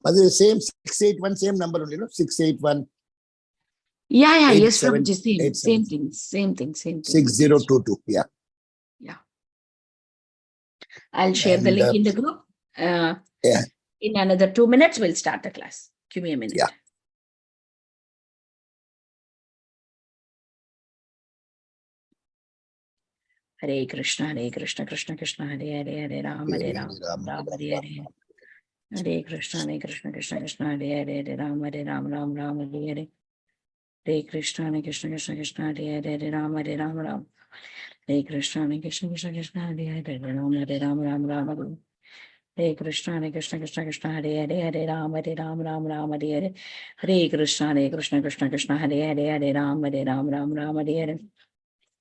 But the same 681, same number only, 681. Yeah, yes, Prabhuji, same thing. 6022, yeah. I'll share the link in the group. In another 2 minutes, we'll start the class. Give me a minute. Yeah. Hare Krishna, Krishna Krishna, Hare Hare, Hare Ram, Ram Hare Hare. Hare Krishna, Krishna Krishna, Hare Hare, Ram Ram Hare Hare. Hare Krishna, Krishna Krishna, Hare Hare, Ram Ram. Hare Krishna, Krishna Krishna, Hare Hare, Ram Ram. Hare Krishna, Krishna Krishna, Hare Hare, Ram Ram Hare Hare. Hare Krishna, Krishna Krishna, Hare Hare, Ram Ram Hare Hare.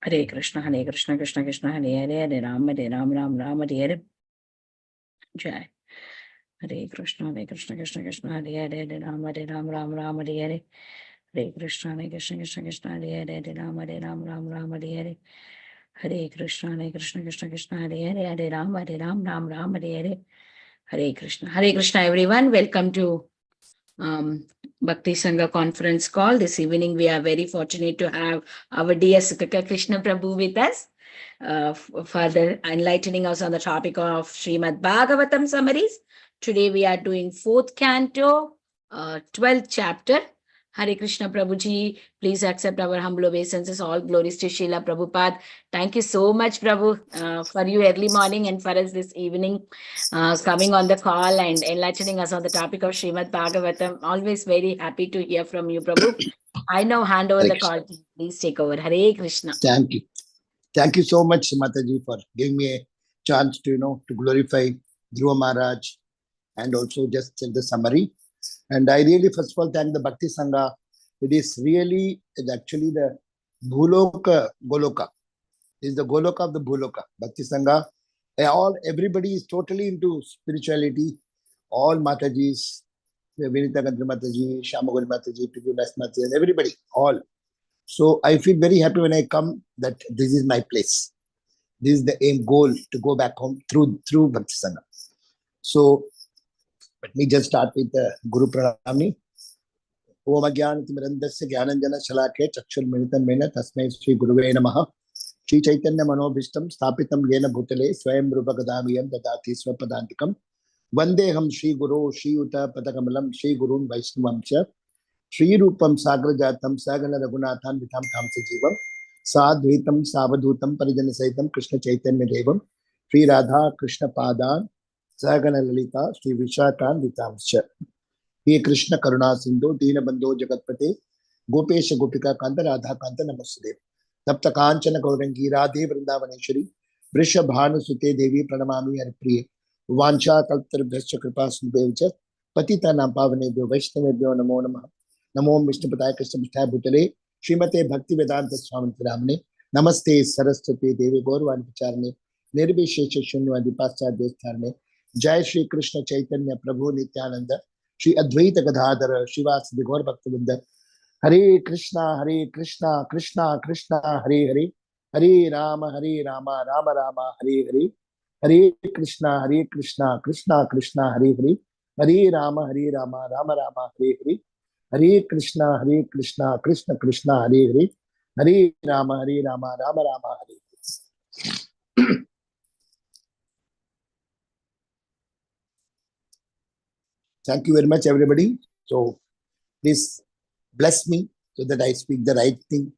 Hare Krishna, Krishna Krishna, Hare Hare, Ram Ram Hare Hare. Jai. Hare Krishna, Krishna Krishna, Hare Hare, Ram Ram Hare Hare. Hare Krishna, Krishna Krishna, Hare Hare, Ram Ram Hare Hare. Hare Krishna, Krishna Krishna, Hare Hare, Ram Ram Hare Hare. Hare Krishna, everyone. Welcome to Bhakti Sangha conference call. This evening, we are very fortunate to have our dear Sukhakara Krishna Prabhu with us, further enlightening us on the topic of Srimad Bhagavatam summaries. Today, we are doing 4th canto, 12th chapter. Hare Krishna Prabhuji, please accept our humble obeisances. All glories to Srila Prabhupada. Thank you so much, Prabhu, for you early morning and for us this evening, coming on the call and enlightening us on the topic of Srimad Bhagavatam. Always very happy to hear from you, Prabhu. I now hand over the call to you. Please take over. Hare Krishna. Thank you. Thank you so much, Mataji, for giving me a chance to, to glorify Dhruva Maharaj and also just the summary. And I really, first of all, thank the Bhakti Sangha. It is really, actually the Bhuloka Goloka. It is the Goloka of the Bhuloka. Bhakti Sangha, everybody is totally into spirituality. All Matajis, Vinita Gandhi Mataji, Shamagoli Mataji, Pijulas Mataji, and everybody, all. So I feel very happy when I come that this is my place. This is the aim, goal to go back home through Bhakti Sangha. So let me just start with the Guru Pranami. Om Agyanatimirandasya Gyananjana Shalake Chakshur Minitam Mena Tasmai Sri Guruve Namaha Sri Chaitanya Manobhishtam Stapitam Yena Bhutale Swayam Rupagadamiyam Dadati Swapadantikam Vandeham Sri Guru Sri Uta Padakamalam Sri Gurun Vaishnavamsha Sri Rupam Sagrajatam Sagana Raghunathan Vitam Thamsa Jivam Sadhvitam Savadhutam Parijana Saitam Krishna Chaitanya Devam Sri Radha Krishna Padan Sagana Lalita Sri Vishatan Vitamsha He Krishna Karuna Sindhu Dina Bandho Jagatpate Gopesha Gopika Kanta Radha Kanta Namaste Tapta Kanchana Gaurangi Radhe Vrindavaneshwari Vrisha Bhanu Sute Devi Pranamami Haripriya Vancha Kaltar Bhascha Kripa Sundevcha Patita Nampavanebhyo Vaishnavebhyo Namo Namaha Namo Vishnu Pataya Krishna Bhutaya Bhutale Srimate Bhakti Vedanta Swami Ramane Namaste Saraswati Devi Gaurvani Pacharne Nirbhishesha Shunyavadi Pascha Destharne Jai Shri Krishna Chaitanya Prabhu Nityananda Shri Advaita Gadadhara Shivasadi Gaur Bhaktivinoda Hare Krishna Krishna Krishna Hare Hare Hare Rama Rama Rama Hare Hare Hare Krishna Krishna Krishna Hare Hare Hare Rama Rama Rama Hare Hare Hare Krishna Krishna Krishna Hare Hare Hare Rama Rama Rama Hare Hare. Thank you very much, everybody. So please bless me so that I speak the right thing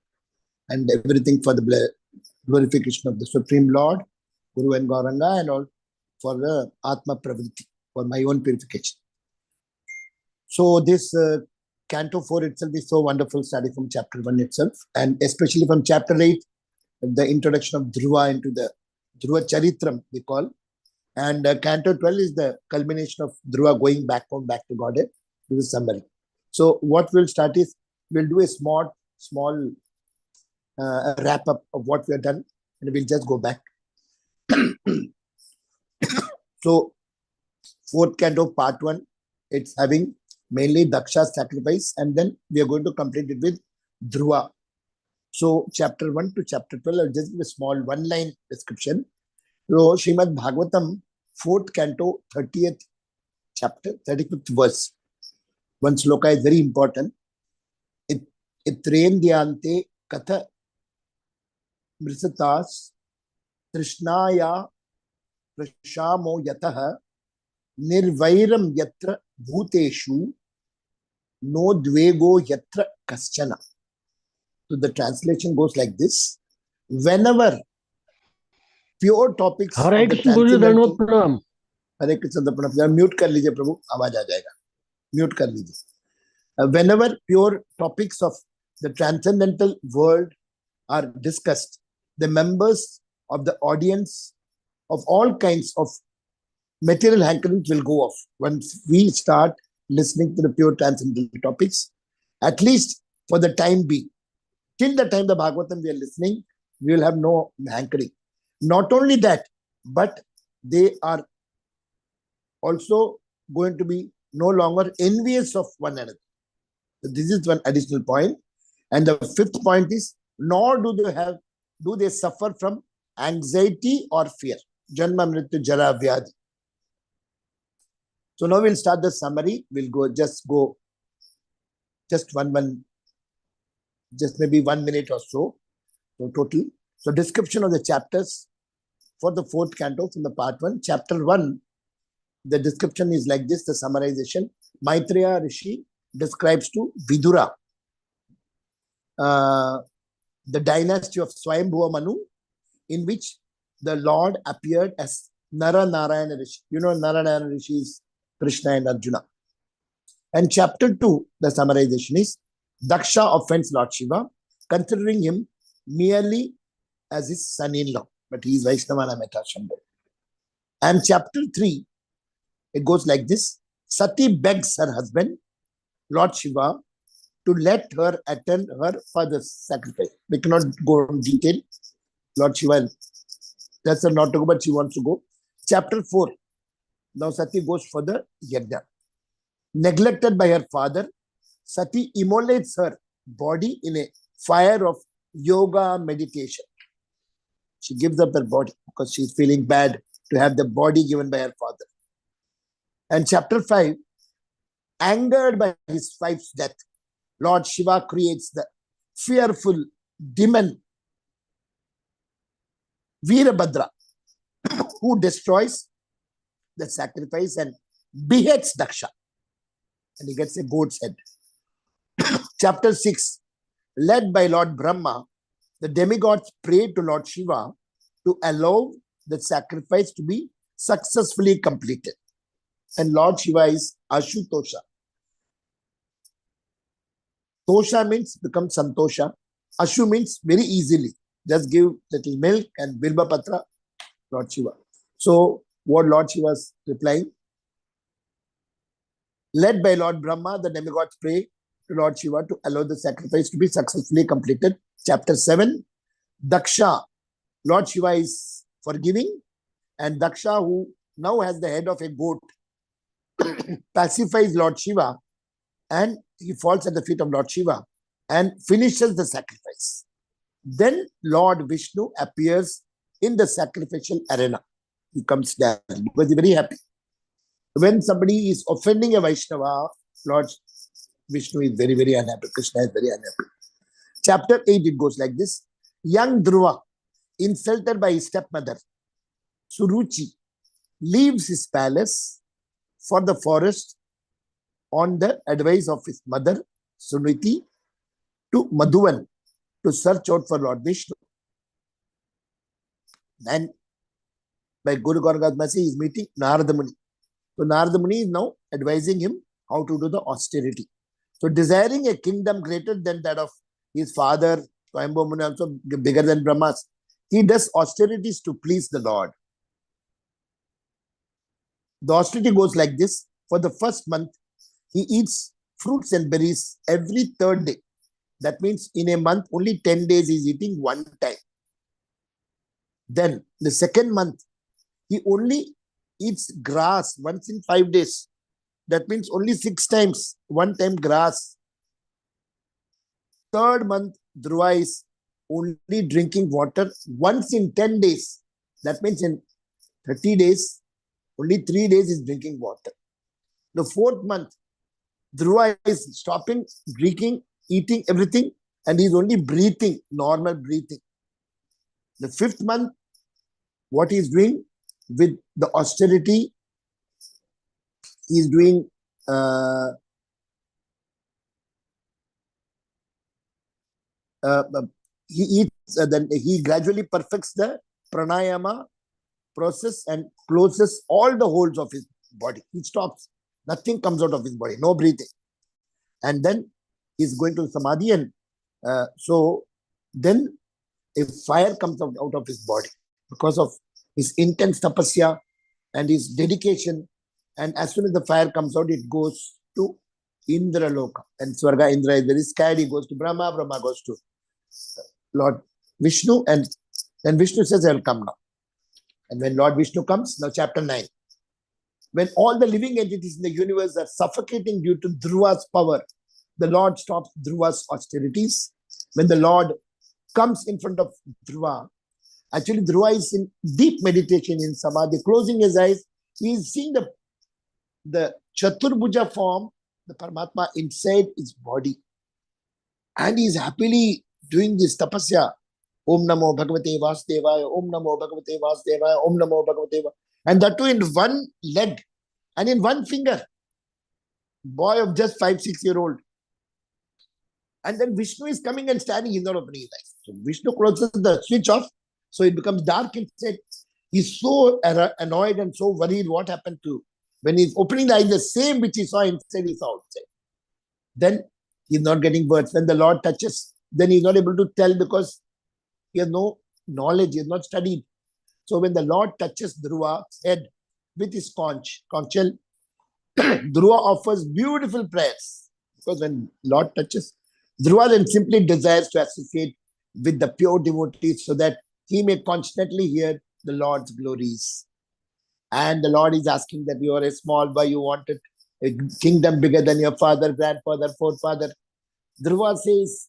and everything for the glorification of the Supreme Lord, Guru and Gauranga, and all for the Atma Pravritti, for my own purification. So this Canto 4 itself is so wonderful, starting from chapter 1 itself, and especially from chapter 8, the introduction of Dhruva into the Dhruva Charitram, we call. And Canto 12 is the culmination of Dhruva going back home, back to Godhead. This is summary. So what we'll start is, we'll do a small wrap up of what we have done, and we'll just go back. So 4th Canto part 1, it's having mainly Daksha's sacrifice, and then we are going to complete it with Dhruva. So chapter 1 to chapter 12, I'll just give a small one-line description. So Srimad Bhagavatam, 4th Canto, 30th chapter, 35th verse. One sloka is very important. Itrendyante katha mrisatas trishnaya prashamo yataha nirvairam yatra bhuteshu no dvego yatra kaschana. So the translation goes like this. Whenever pure topics Hare of the Krishna गुरु दंडवत transcendental, प्रणाम। हरे कृष्ण प्रणाम, mute कर लीजिए प्रभु, आवाज आ जाएगा, mute कर लीजिए. Whenever pure topics of the transcendental world are discussed, the members of the audience of all kinds of material hankerings will go off. Once we start listening to the pure transcendental topics, at least for the time being, till the time the Bhagavatam we are listening, we will have no hankering. Not only that, but they are also going to be no longer envious of one another. So this is one additional point. And the fifth point is, nor do they suffer from anxiety or fear. Janma mrityu jara vyadhi. So now we'll start the summary. We'll go just maybe 1 minute or so. So total. So description of the chapters for the fourth canto from the part 1. Chapter 1, the description is like this, the summarization. Maitreya Rishi describes to Vidura the dynasty of Swayambhuva Manu, in which the Lord appeared as Nara Narayana Rishi. You know, Nara Narayana Rishi is Krishna and Arjuna. And chapter 2, the summarization is, Daksha offends Lord Shiva, considering him merely as his son-in-law, but he is Vaishnavana Metashambhu. And chapter 3, it goes like this. Sati begs her husband, Lord Shiva, to let her attend her father's sacrifice. We cannot go in detail. Lord Shiva tells her not to go, but she wants to go. Chapter 4, now Sati goes for the yajna. Neglected by her father, Sati immolates her body in a fire of yoga meditation. She gives up her body because she is feeling bad to have the body given by her father. And chapter 5, angered by his wife's death, Lord Shiva creates the fearful demon Veerabhadra, who destroys the sacrifice and beheads Daksha. And he gets a goat's head. Chapter 6, led by Lord Brahma, the demigods pray to Lord Shiva to allow the sacrifice to be successfully completed. And Lord Shiva is Ashutosha. Tosha means become Santosha. Ashu means very easily. Just give little milk and Bilba Patra, Lord Shiva. So what Lord Shiva is replying? Led by Lord Brahma, the demigods pray to Lord Shiva to allow the sacrifice to be successfully completed. Chapter 7, Daksha. Lord Shiva is forgiving, and Daksha, who now has the head of a goat, pacifies Lord Shiva, and he falls at the feet of Lord Shiva and finishes the sacrifice. Then Lord Vishnu appears in the sacrificial arena. He comes down because he's very happy. When somebody is offending a Vaishnava, Lord Vishnu is very, very unhappy. Krishna is very unhappy. Chapter 8, it goes like this. Young Dhruva, insulted by his stepmother, Suruchi, leaves his palace for the forest on the advice of his mother, Suniti, to Madhuvan to search out for Lord Vishnu. And by Guru Gauraga's mercy, he is meeting Narada Muni. So Narada Muni is now advising him how to do the austerity. So desiring a kingdom greater than that of his father, Swayambhuva Muni, also bigger than Brahma's, he does austerities to please the Lord. The austerity goes like this. For the first month, he eats fruits and berries every third day. That means in a month, only 10 days he is eating one time. Then the second month, he only eats grass once in 5 days. That means only 6 times, one time grass. Third month, Dhruva is only drinking water once in 10 days. That means in 30 days, only 3 days is drinking water. The fourth month, Dhruva is stopping, drinking, eating everything, and he's only breathing, normal breathing. The fifth month, what he's doing with the austerity, he's doing he eats, then he gradually perfects the pranayama process and closes all the holes of his body. He stops. Nothing comes out of his body, no breathing. And then he's going to samadhi, and so then a fire comes out of his body because of his intense tapasya and his dedication. And as soon as the fire comes out, it goes to Indra Loka. And Swarga Indra is very scared. He goes to Brahma. Brahma goes to Lord Vishnu. And then Vishnu says, I will come now. And when Lord Vishnu comes, now chapter 9. When all the living entities in the universe are suffocating due to Dhruva's power, the Lord stops Dhruva's austerities. When the Lord comes in front of Dhruva, actually Dhruva is in deep meditation in samadhi, closing his eyes. He is seeing the Chaturbhuja form, the Paramatma inside his body. And he is happily doing this tapasya. Om Namo Bhagavate Vasudevaya, Om Namo Bhagavate Vasudevaya, Om Namo Bhagavate Vasudevaya. And that too in one leg and in one finger. Boy of just 5-6 year old. And then Vishnu is coming and standing, he's not opening his eyes. So Vishnu closes the switch off, so it becomes dark inside. He's so annoyed and so worried what happened to. When he's opening the eyes, the same which he saw inside, he saw outside. Then he's not getting words. When the Lord touches, then he's not able to tell because he has no knowledge, he has not studied. So when the Lord touches Dhruva's head with his conchal, Dhruva offers beautiful prayers. Because when Lord touches, Dhruva then simply desires to associate with the pure devotees so that he may constantly hear the Lord's glories. And the Lord is asking that you are a small boy, you wanted a kingdom bigger than your father, grandfather, forefather. Dhruva says,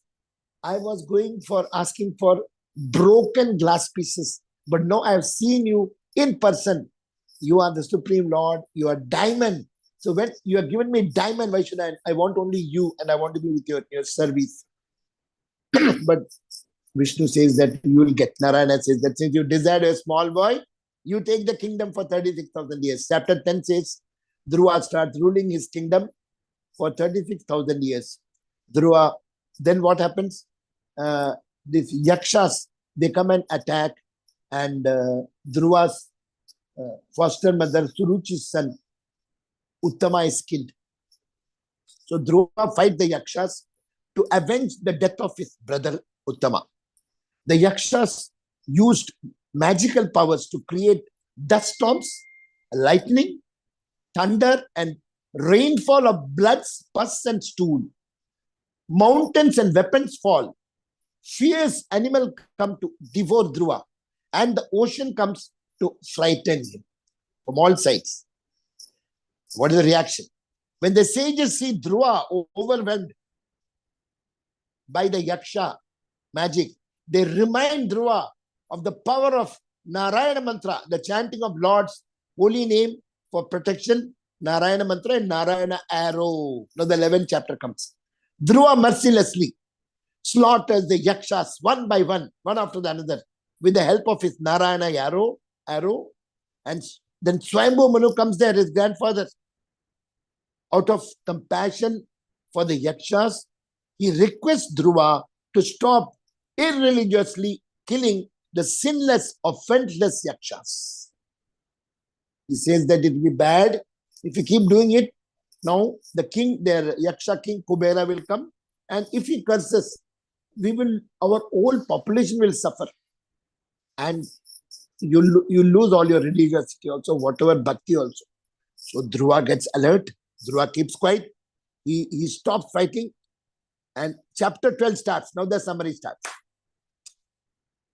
I was going for asking for broken glass pieces, but now I have seen you in person. You are the Supreme Lord, you are diamond. So when you have given me diamond, why should I want only you and I want to be with your service. But Vishnu says that you will get. Narayana says that since you desired a small boy, you take the kingdom for 36,000 years. Chapter 10 says Dhruva starts ruling his kingdom for 36,000 years. Dhruva, then what happens? These yakshas, they come and attack, and Dhruva's foster mother, Suruchi's son, Uttama is killed. So Dhruva fights the yakshas to avenge the death of his brother Uttama. The yakshas used magical powers to create dust storms, lightning, thunder, and rainfall of blood, pus, and stool. Mountains and weapons fall. Fierce animals come to devour Dhruva, and the ocean comes to frighten him from all sides. What is the reaction? When the sages see Dhruva overwhelmed by the yaksha magic, they remind Dhruva of the power of Narayana mantra, the chanting of Lord's holy name for protection, Narayana mantra and Narayana arrow. Now the 11th chapter comes. Dhruva mercilessly slaughters the yakshas one by one after the another, with the help of his Narayana arrow, and then Swayambhu Manu comes there, his grandfather. Out of compassion for the yakshas, he requests Dhruva to stop irreligiously killing the sinless, offenseless yakshas. He says that it will be bad if you keep doing it. Now the king, their yaksha king Kubera will come, and if he curses, our whole population will suffer, and you lose all your religiosity also, whatever bhakti also. So Dhruva gets alert. Dhruva keeps quiet. He stops fighting, and chapter 12 starts. Now the summary starts.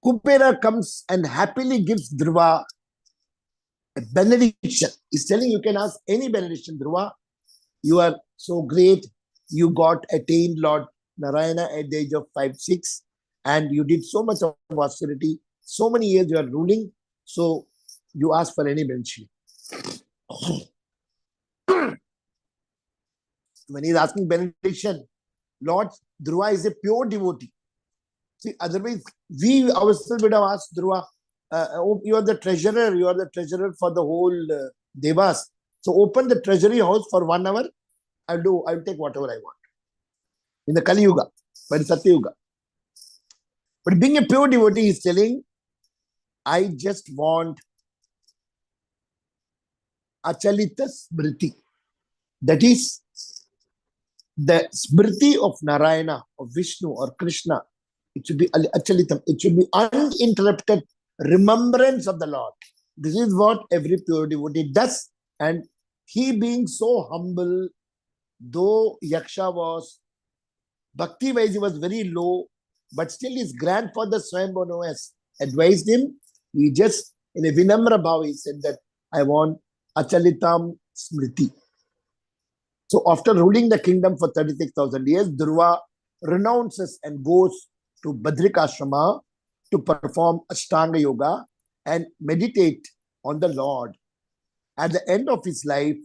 Kubera comes and happily gives Dhruva a benediction. He's telling you can ask any benediction, Dhruva. You are so great. You got attained Lord Narayana at the age of 5-6, and you did so much of austerity. So many years you are ruling. So you ask for any benediction. When he's asking benediction, Lord Dhruva is a pure devotee. See, otherwise, we ourselves would have asked Dhruva, oh, you are the treasurer for the whole Devas. So open the treasury house for 1 hour. I'll take whatever I want. In the Kali Yuga, but in Satya Yuga. But being a pure devotee, he's telling, I just want Achalita Smriti. That is the Smriti of Narayana, of Vishnu or Krishna. It should be Achalitam. It should be uninterrupted remembrance of the Lord. This is what every pure devotee does. And he being so humble, though Yaksha was, Bhakti-wise he was very low, but still his grandfather Swayambhanu has advised him. He just, in a Vinamra Bhava, he said that I want Achalitam Smriti. So after ruling the kingdom for 36,000 years, Dhruva renounces and goes to Badrikashrama to perform Ashtanga Yoga and meditate on the Lord. At the end of his life,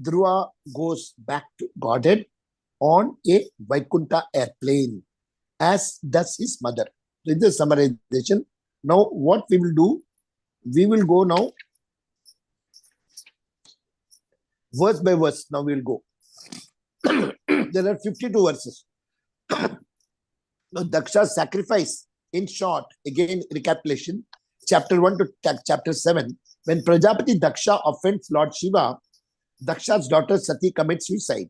Dhruva goes back to Godhead on a Vaikuntha airplane, as does his mother. This is the summarization. Now, what we will do, we will go now verse by verse. Now we will go. There are 52 verses. Now, Daksha's sacrifice, in short, again, recapitulation, chapter 1 to chapter 7, when Prajapati Daksha offends Lord Shiva, Daksha's daughter Sati commits suicide.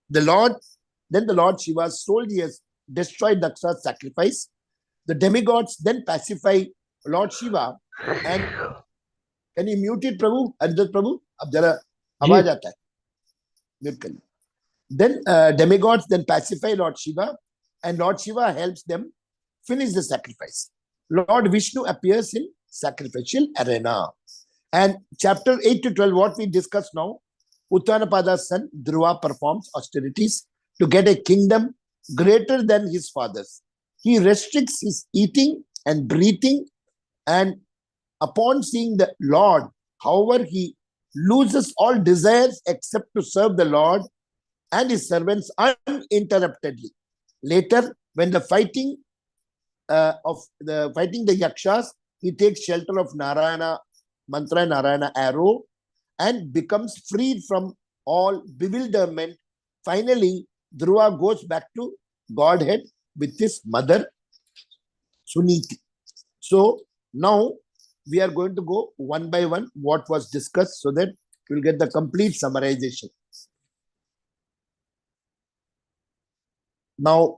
Then the Lord Shiva's soldiers destroy Daksha's sacrifice. The demigods then pacify Lord Shiva. And can you mute it, Prabhu? Arjat Prabhu? Ab jara awaaz aata hai. Mute kariye. Then demigods then pacify Lord Shiva, and Lord Shiva helps them finish the sacrifice. Lord Vishnu appears in sacrificial arena. And chapter 8 to 12, what we discussed now, Uttanapada's son Dhruva performs austerities to get a kingdom greater than his father's. He restricts his eating and breathing, and upon seeing the Lord, however, he loses all desires except to serve the Lord and his servants uninterruptedly. Later, when the fighting the Yakshas, he takes shelter of Narayana mantra, Narayana arrow, and becomes freed from all bewilderment. Finally, Dhruva goes back to Godhead with his mother, Suniti. So now we are going to go one by one what was discussed so that you will get the complete summarization. Now,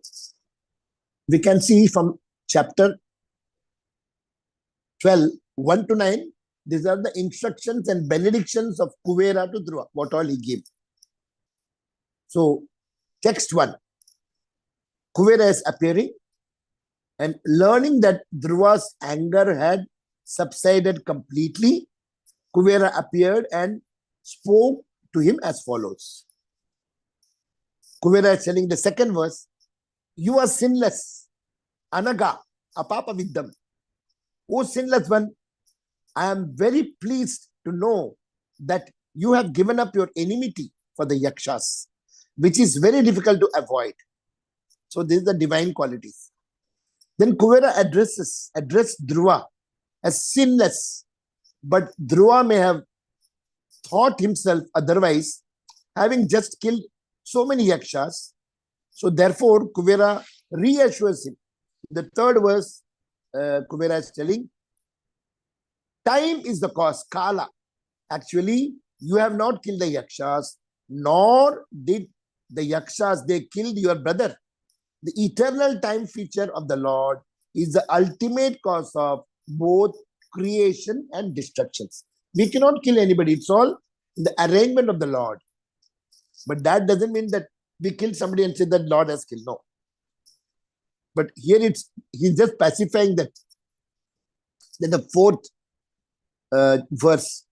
we can see from chapter 12, 1 to 9, these are the instructions and benedictions of Kuvera to Dhruva, what all he gave. So, text 1, Kuvera is appearing and learning that Dhruva's anger had subsided completely. Kuvera appeared and spoke to him as follows. Kuvera is telling the second verse, you are sinless, Anaga, Apapa Viddam. O sinless one, I am very pleased to know that you have given up your enmity for the Yakshas, which is very difficult to avoid. So this is the divine qualities. Then Kuvera addressed Dhruva as sinless, but Dhruva may have thought himself otherwise, having just killed so many Yakshas. So therefore, Kuvera reassures him. The third verse, Kuvera is telling, time is the cause, Kala. Actually, you have not killed the Yakshas, nor did the Yakshas, they killed your brother. The eternal time feature of the Lord is the ultimate cause of both creation and destructions. We cannot kill anybody. It's all in the arrangement of the Lord. But that doesn't mean that we kill somebody and say that Lord has killed. No. But here he's just pacifying that. Then the fourth verse,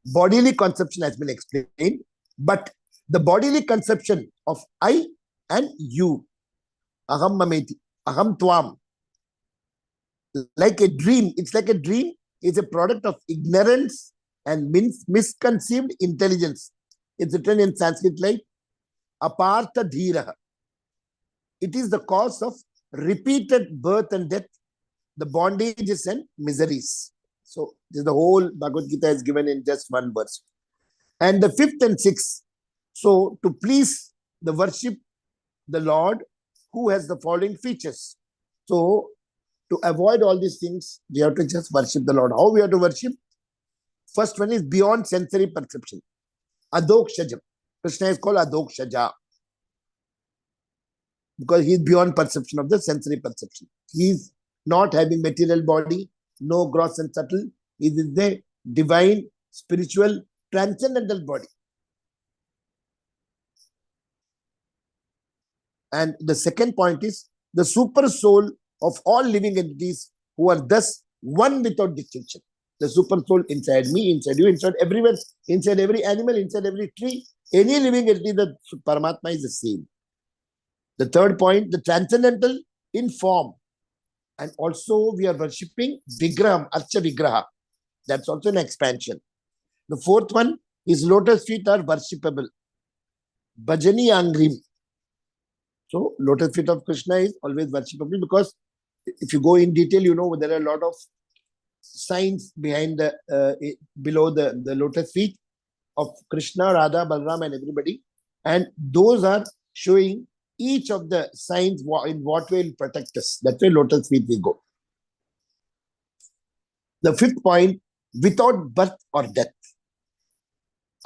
bodily conception has been explained, but the bodily conception of I and you, aham mameti, aham tvam, like a dream, it's like a dream, is a product of ignorance and misconceived intelligence. It's written in Sanskrit like apartha dhiraha. It is the cause of repeated birth and death, the bondages and miseries. So this is the whole Bhagavad Gita is given in just one verse. And the fifth and sixth. So to please the worship the Lord who has the following features. So to avoid all these things, we have to just worship the Lord. How we have to worship? First one is beyond sensory perception. Adokshajam. Krishna is called Adokshaja because he is beyond perception of the sensory perception. He is not having material body, no gross and subtle. He is the divine, spiritual, transcendental body. And the second point is the super soul of all living entities who are thus one without distinction. The super soul inside me, inside you, inside everywhere, inside every animal, inside every tree, any living entity, the Paramatma is the same. The third point, the transcendental in form. And also we are worshipping Vigraham, Archa Vigraha. That's also an expansion. The fourth one is lotus feet are worshipable. Bhajani Angrim. So lotus feet of Krishna is always worshipable because if you go in detail, you know there are a lot of signs behind the below the lotus feet of Krishna, Radha, Balram and everybody. And those are showing each of the signs in what way will protect us. That's why lotus feet we go. The fifth point, without birth or death.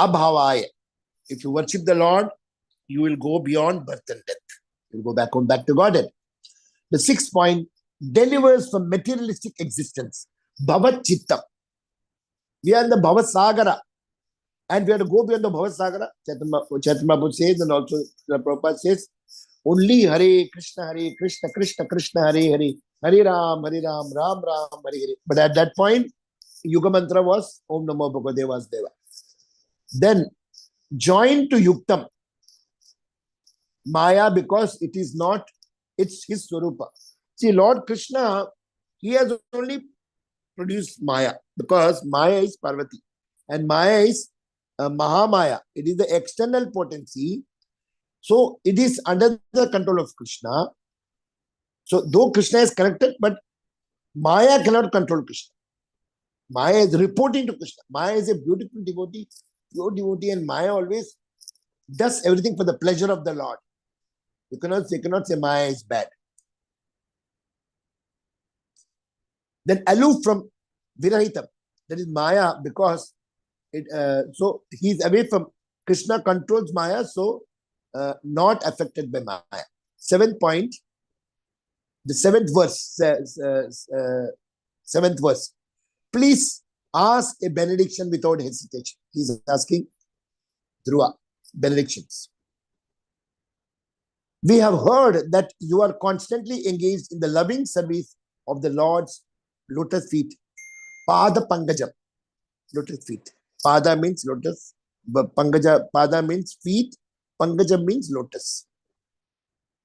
Abhavaya. If you worship the Lord, you will go beyond birth and death. You will go back to Godhead. The sixth point, delivers from materialistic existence. Bhavat Chittam. We are in the Bhavat Sagara. And we have to go beyond the Bhavat Sagara. Chaitanya Prabhu says, and also Prabhupada says, only Hare Krishna, Krishna Krishna, Hare Hare, Hare Ram, Ram Ram, Hare Hare. But at that point, Yuga Mantra was Om Namo Bhagavate Vasudeva. Then, joined to Yuktam. Maya, because it is not, it's his Swarupa. See, Lord Krishna, he has only produced Maya because Maya is Parvati and Maya is Mahamaya. It is the external potency. So it is under the control of Krishna. So though Krishna is connected, but Maya cannot control Krishna. Maya is reporting to Krishna. Maya is a beautiful devotee, pure devotee, and Maya always does everything for the pleasure of the Lord. You cannot say Maya is bad. Then aloof from Virahitam. That is Maya because so he is away from Krishna controls Maya, so not affected by Maya. Seventh point, the seventh verse. Seventh verse. Please ask a benediction without hesitation. He is asking Dhruva benedictions. We have heard that you are constantly engaged in the loving service of the Lord's lotus feet. Pada Pangajam. Lotus feet. Pada means lotus. Pangaja, Pada means feet. Pangajam means lotus.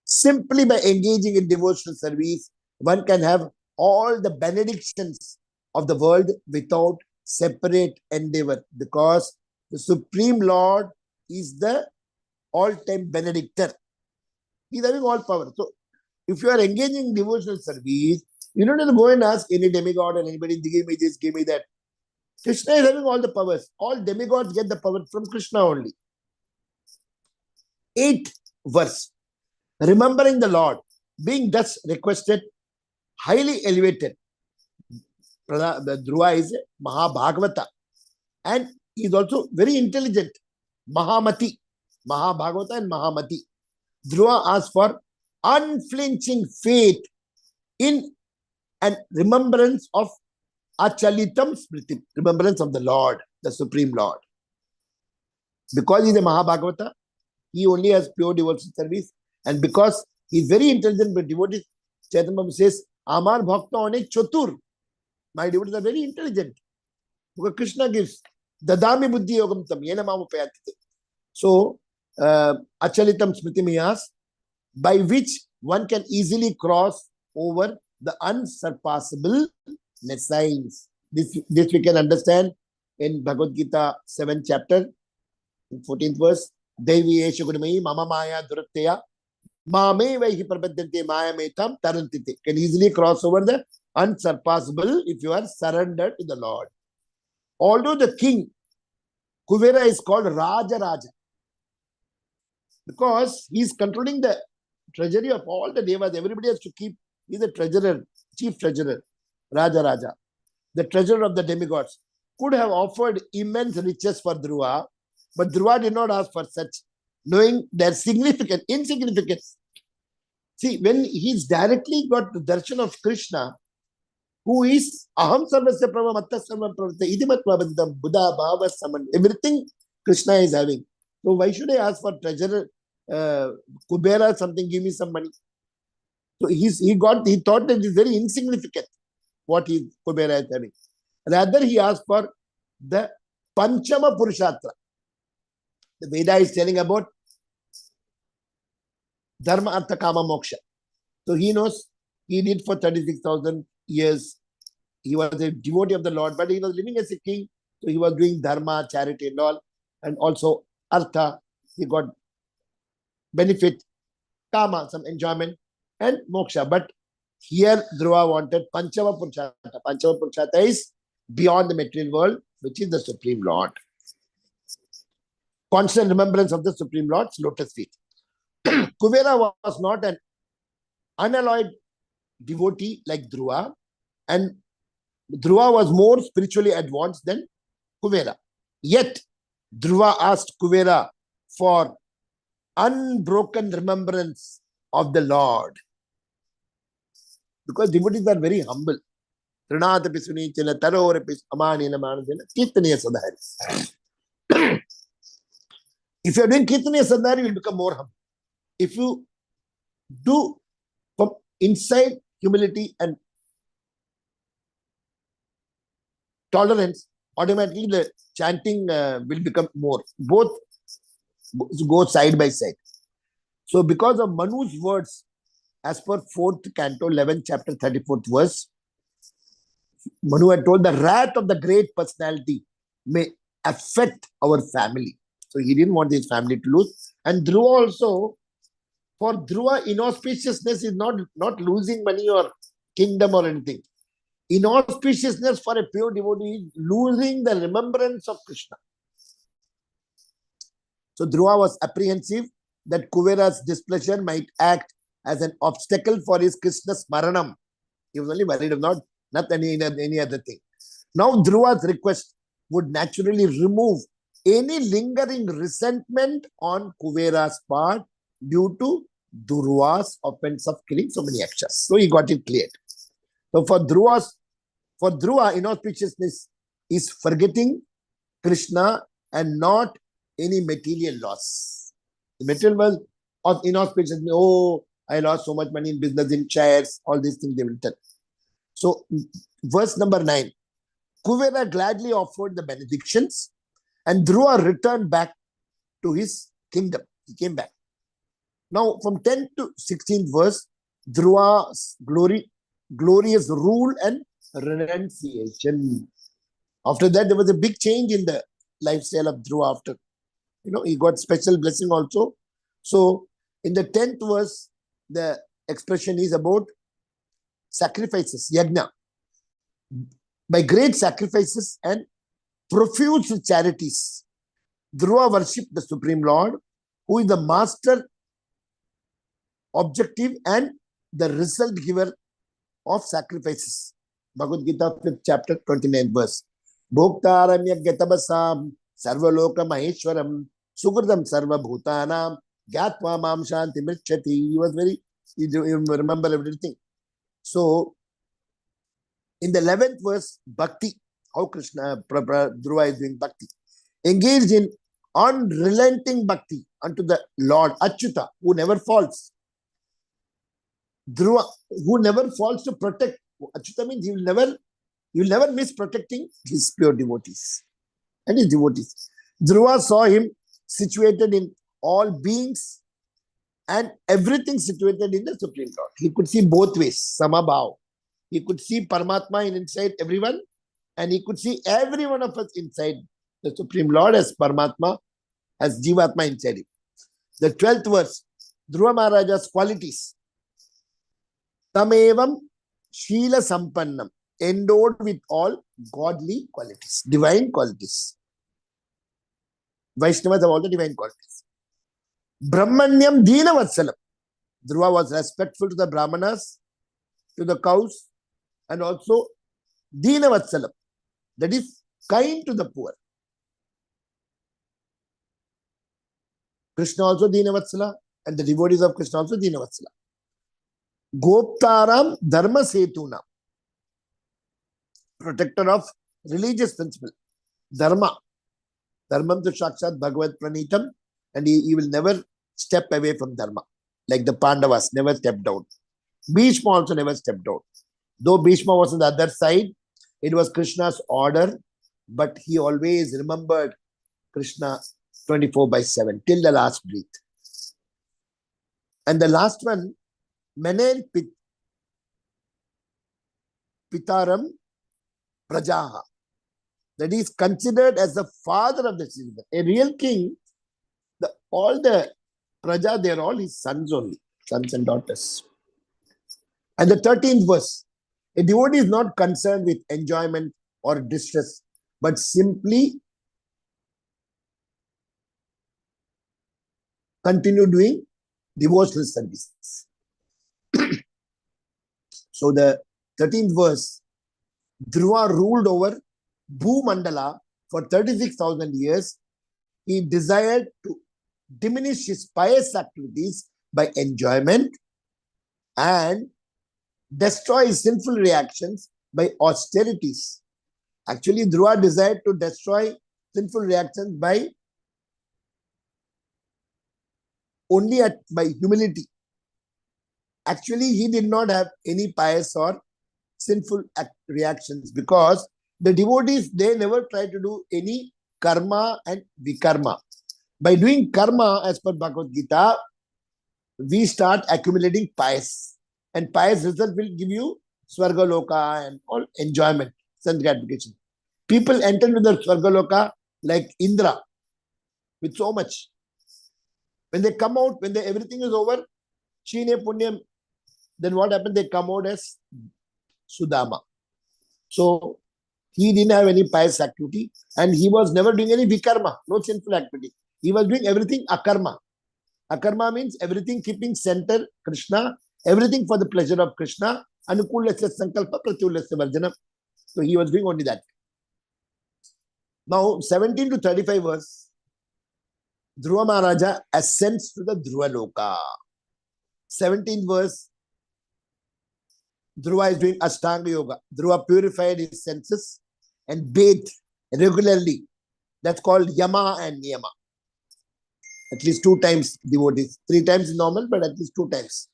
Simply by engaging in devotional service, one can have all the benedictions of the world without separate endeavor, because the Supreme Lord is the all-time benedictor. He is having all power. So, if you are engaging in devotional service, you don't have to go and ask any demigod or anybody, give me this, give me that. Krishna is having all the powers. All demigods get the power from Krishna only. 8th verse. Remembering the Lord, being thus requested, highly elevated. Dhruva is Mahabhagavata. And he is also very intelligent. Mahamati. Mahabhagavata and Mahamati. Dhruva asks for unflinching faith in and remembrance of Achalitam Smritim, remembrance of the Lord, the Supreme Lord. Because he is a Mahabhagavata, he only has pure devotional service, and because he is very intelligent but devotees, Chaitanya Prabhu says, Amar Bhakta Onek Chatur. My devotees are very intelligent. Because Krishna gives Dadami Buddhi Yogam Tam Yena Mamu Payatite. So, Achalitam Smritim he asks, by which one can easily cross over the unsurpassable signs. This we can understand in Bhagavad Gita 7th chapter, 14th verse. Devi Esha Gurmai, Mama Maya Duratya, Mame Vahi Prabhadyante Maya Metam Tarantite. Can easily cross over the unsurpassable if you are surrendered to the Lord. Although the king, Kuvera, is called Raja Raja, because he is controlling the treasury of all the devas. Everybody has to keep, he is the treasurer, chief treasurer, Raja Raja, the treasurer of the demigods. Could have offered immense riches for Dhruva, but Dhruva did not ask for such, knowing their insignificance. See, when he's directly got the darshan of Krishna, who is Aham Sarvasya Prabha Matta Sarva Pravata Idimatva Bandam Buddha Bhava Saman, everything Krishna is having. So why should I ask for treasurer, Kubera, something, give me some money? So he thought that it is very insignificant what Kubera is having. Rather, he asked for the Panchama Purushatra. The Veda is telling about Dharma, Artha, Kama, Moksha. So he knows he did for 36,000 years. He was a devotee of the Lord, but he was living as a king. So he was doing Dharma, charity and all. And also Artha, he got benefit, Kama, some enjoyment, and Moksha. But here Dhruva wanted Panchama Purushata. Panchama Purushata is beyond the material world, which is the Supreme Lord. Constant remembrance of the Supreme Lord's lotus feet. Kuvera was not an unalloyed devotee like Dhruva, and Dhruva was more spiritually advanced than Kuvera. Yet, Dhruva asked Kuvera for unbroken remembrance of the Lord. Because devotees are very humble. If you are doing Kirtaniya Sadhari, you will become more humble. If you do from inside humility and tolerance, automatically the chanting will become more. Both go side by side. So because of Manu's words, as per 4th canto, 11th chapter, 34th verse, Manu had told the wrath of the great personality may affect our family. So he didn't want his family to lose. And Dhruva also, for Dhruva, inauspiciousness is not losing money or kingdom or anything. Inauspiciousness for a pure devotee is losing the remembrance of Krishna. So Dhruva was apprehensive that Kuvera's displeasure might act as an obstacle for his Krishna Smaranam. He was only worried of not any other thing. Now Dhruva's request would naturally remove any lingering resentment on Kuvera's part due to Dhruva's offense of killing so many yakshas. So he got it cleared. So for Dhruva, inauspiciousness is forgetting Krishna and not any material loss. The material was of inauspiciousness. Oh, I lost so much money in business, in shares, all these things they will tell. So, verse number 9. Kuvera gladly offered the benedictions and Dhruva returned back to his kingdom. He came back. Now, from 10th to 16th verse, Dhruva's glorious rule and renunciation. After that, there was a big change in the lifestyle of Dhruva after. He got special blessing also. So, in the 10th verse, the expression is about sacrifices, yajna. By great sacrifices and profuse charities, Dhruva worshipped the Supreme Lord, who is the master, objective, and the result giver of sacrifices. Bhagavad Gita, 5th chapter, 29th verse. Bhoktaram yagyatabasam sarvaloka maheshwaram sugurdam sarva bhutanam gyatva mam shanti mrichati. You remember everything. So, in the 11th verse, Bhakti, how Dhruva is doing Bhakti. Engaged in unrelenting Bhakti unto the Lord, Achyuta, who never falls. Dhruva, who never falls to protect. Achyuta means he will never miss protecting his pure devotees and his devotees. Dhruva saw him situated in all beings and everything situated in the Supreme Lord. He could see both ways, Samabhav. He could see Paramatma inside everyone, and he could see every one of us inside the Supreme Lord as Paramatma as Jivatma inside him. The 12th verse, Dhruva Maharaja's qualities. Tamevam Sheela Sampannam, endowed with all godly qualities, divine qualities. Vaishnavas have all the divine qualities. Brahmanyam Dina Vatsalam. Dhruva was respectful to the Brahmanas, to the cows, and also Dina Vatsalam, that is kind to the poor. Krishna also Dina Vatsala, and the devotees of Krishna also Dina Vatsala. Goptaram Dharma Setuna, protector of religious principle. Dharma. Dharmam to Shakshat Bhagavad Pranitam, and he will never step away from Dharma. Like the Pandavas never stepped down. Bhishma also never stepped down. Though Bhishma was on the other side, it was Krishna's order, but he always remembered Krishna 24/7 till the last breath. And the last one, Menen Pitaram Prajaha, that is considered as the father of the children. A real king, all the Praja, they are all his sons only, sons and daughters. And the 13th verse, a devotee is not concerned with enjoyment or distress, but simply continue doing devotional services. So the 13th verse, Dhruva ruled over Bhumandala for 36,000 years. He desired to diminish his pious activities by enjoyment and destroy his sinful reactions by austerities. Actually, Dhruva desired to destroy sinful reactions by humility. Actually, he did not have any pious or sinful reactions, because the devotees, they never try to do any karma and vikarma. By doing karma, as per Bhagavad Gita, we start accumulating pious. And pious result will give you Swargaloka and all enjoyment, sense gratification. People enter into the Swargaloka like Indra with so much. When they come out, when everything is over, Shine Punyam, then what happened? They come out as Sudama. So he didn't have any pious activity, and he was never doing any vikarma, no sinful activity. He was doing everything akarma. Akarma means everything keeping center Krishna, everything for the pleasure of Krishna. Anukulasya sankalpa pratyulasya varjana. So he was doing only that. Now 17 to 35 verse, Dhruva Maharaja ascends to the Dhruva Loka. 17th verse, Dhruva is doing Ashtanga Yoga. Dhruva purified his senses and bathed regularly. That's called Yama and Niyama. At least 2 times devotees. 3 times is normal, but at least 2 times.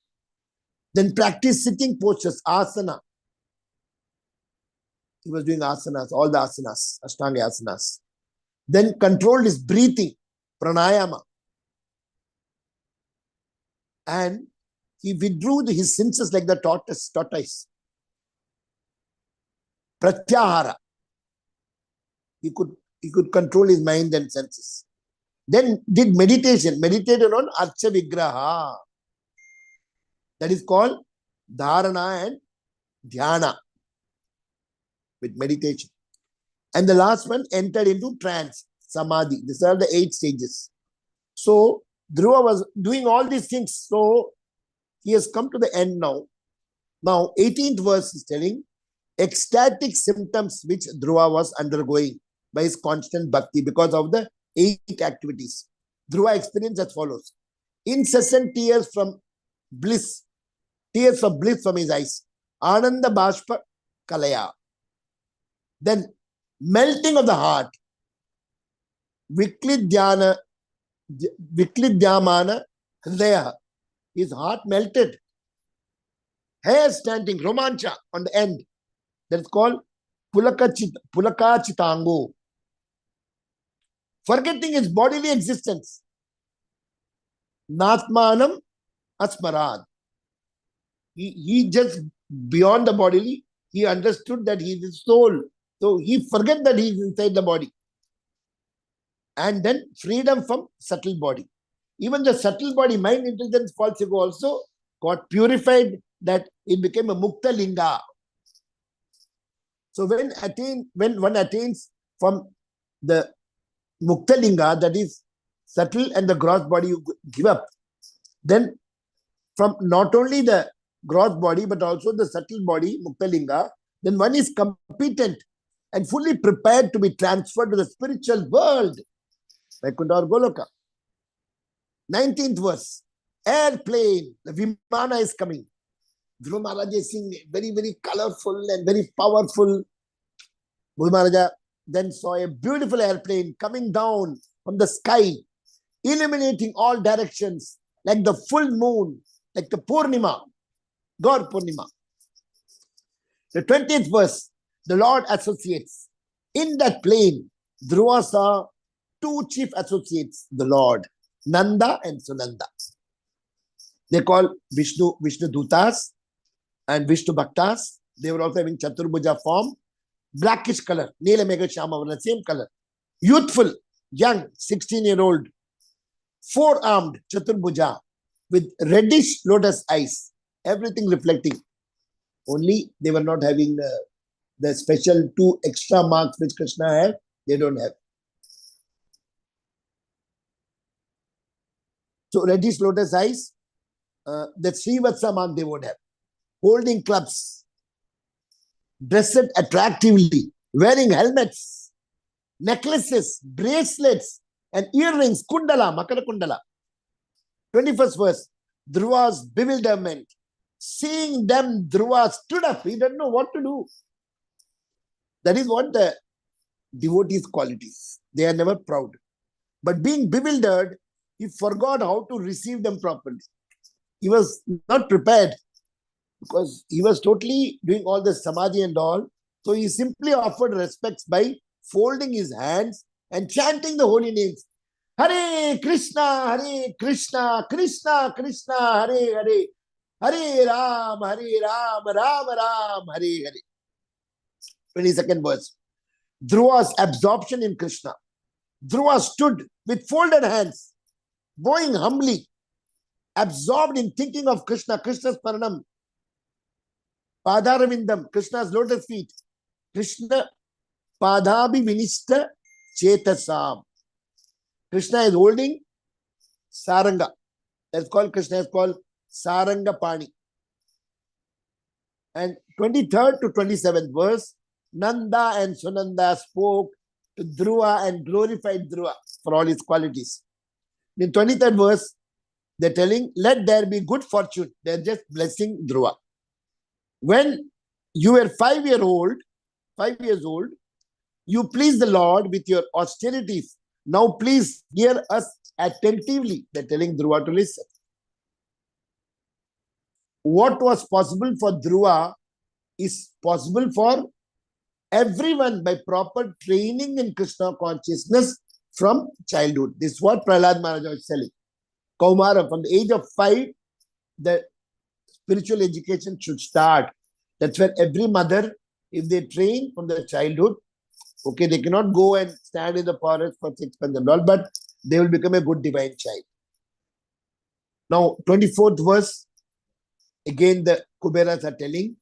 Then practice sitting postures, asana. He was doing asanas, all the asanas, Ashtanga asanas. Then controlled his breathing, pranayama. And he withdrew his senses like the tortoise. Pratyahara. He could control his mind and senses. Then did meditation. Meditated on Archa Vigraha. That is called Dharana and Dhyana. With meditation. And the last one, entered into trance, Samadhi. These are the 8 stages. So Dhruva was doing all these things. So he has come to the end now. Now 18th verse is telling ecstatic symptoms which Dhruva was undergoing by his constant bhakti because of the 8 activities. Dhruva experienced as follows. Incessant tears of bliss from his eyes. Ananda Bhashpa Kalaya. Then melting of the heart. Viklidyamana Hridaya. His heart melted. Hair standing, romancha on the end. That is called Pulakachitango. Forgetting his bodily existence. Natmanam Asmarad. He just beyond the bodily, he understood that he is his soul. So he forget that he is inside the body. and then freedom from subtle body. Even the subtle body, mind, intelligence, false ego also got purified, that it became a mukta linga. So when one attains from the mukta linga, that is subtle and the gross body you give up, then from not only the gross body but also the subtle body, mukta linga, then one is competent and fully prepared to be transferred to the spiritual world, Vaikuntha or Goloka. 19th verse, airplane, the Vimana is coming. Dhruva Maharaj is seeing very, very colorful and very powerful. Dhruva Maharaj then saw a beautiful airplane coming down from the sky, illuminating all directions like the full moon, like the Purnima, God Purnima. The 20th verse, the Lord associates. In that plane, Dhruva saw two chief associates, the Lord, Nanda and Sunanda. They call Vishnu Dutas and Vishnu Bhaktas. They were also having Chaturbuja form, blackish color, Neela Megha Shama, same color. Youthful, young, 16-year-old, four-armed Chaturbuja with reddish lotus eyes, everything reflecting. Only they were not having the special 2 extra marks which Krishna had, they don't have. So reddish lotus eyes, the Srivatsa mark they would have. Holding clubs, dressed attractively, wearing helmets, necklaces, bracelets, and earrings, kundala, makara kundala. 21st verse, Dhruva's bewilderment. Seeing them, Dhruva stood up. He didn't know what to do. That is what the devotees' qualities. They are never proud. But being bewildered, he forgot how to receive them properly. He was not prepared because he was totally doing all the samadhi and all. So he simply offered respects by folding his hands and chanting the holy names. Hare Krishna, Krishna Krishna, Hare Hare. Hare Ram, Ram Ram, Hare Hare. 22nd verse. Dhruva's absorption in Krishna. Dhruva stood with folded hands, bowing humbly, absorbed in thinking of Krishna, Krishna's paranam, Padaravindam, Krishna's lotus feet, Krishna Padabhi Vinishta Chetasam. Krishna is holding Saranga. That's called, Krishna is called Saranga Pani. And 23rd to 27th verse, Nanda and Sunanda spoke to Dhruva and glorified Dhruva for all his qualities. In 23rd verse, they're telling, let there be good fortune. They're just blessing Dhruva. When you were 5 years old, you pleased the Lord with your austerities. Now please hear us attentively. They're telling Dhruva to listen. What was possible for Dhruva is possible for everyone by proper training in Krishna consciousness from childhood. This is what Prahlad Maharaj was telling. Kaumara, from the age of 5, the spiritual education should start. That's where every mother, if they train from their childhood, okay, they cannot go and stand in the forest for 6 months and all, but they will become a good divine child. Now, 24th verse, again the Kuberas are telling,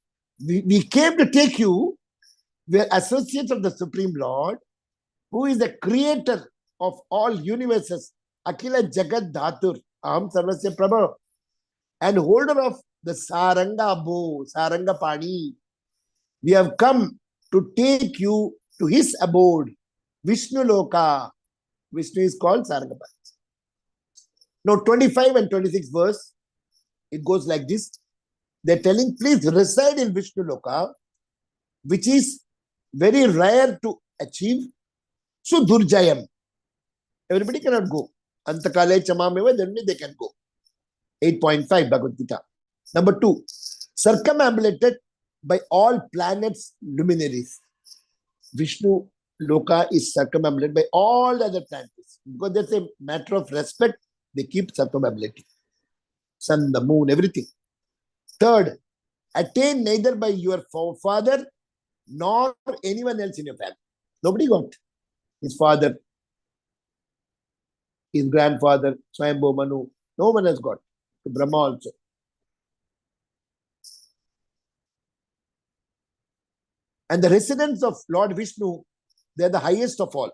we came to take you, we are associates of the Supreme Lord, who is the creator of all universes, Akila Jagat Dhatur, Aham Sarvasya Prabha, and holder of the Saranga bow, Saranga Pani. We have come to take you to his abode, Vishnu Loka. Vishnu is called Saranga Pani. Now 25 and 26 verse, it goes like this. They're telling, please reside in Vishnu Loka, which is very rare to achieve. Sudurjayam. Everybody cannot go. Antakale Chamameva, then they can go. 8.5 Bhagavad Gita. Number 2, circumambulated by all planets' luminaries. Vishnu Loka is circumambulated by all the other planets. Because that's a matter of respect, they keep circumambulating. Sun, the moon, everything. 3rd, attained neither by your forefather nor anyone else in your family. Nobody got. His father, his grandfather, Swayambhu Manu. No one has got. Brahma also. And the residents of Lord Vishnu, they are the highest of all.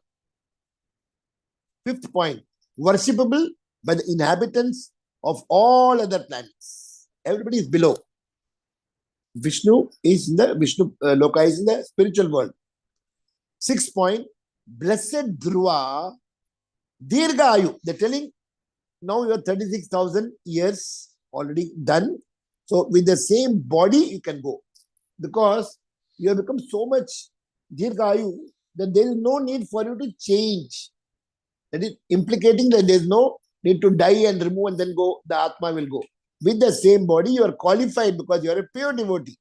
Fifth point, worshipable by the inhabitants of all other planets. Everybody is below. Vishnu is in the Loka is in the spiritual world. Sixth point, blessed Dhruva, Dirga Ayu. They're telling now you are 36,000 years already done. So with the same body you can go. Because you have become so much Dirga Ayu that there is no need for you to change. That is implicating that there is no need to die and remove and then go, the Atma will go. With the same body, you are qualified because you are a pure devotee.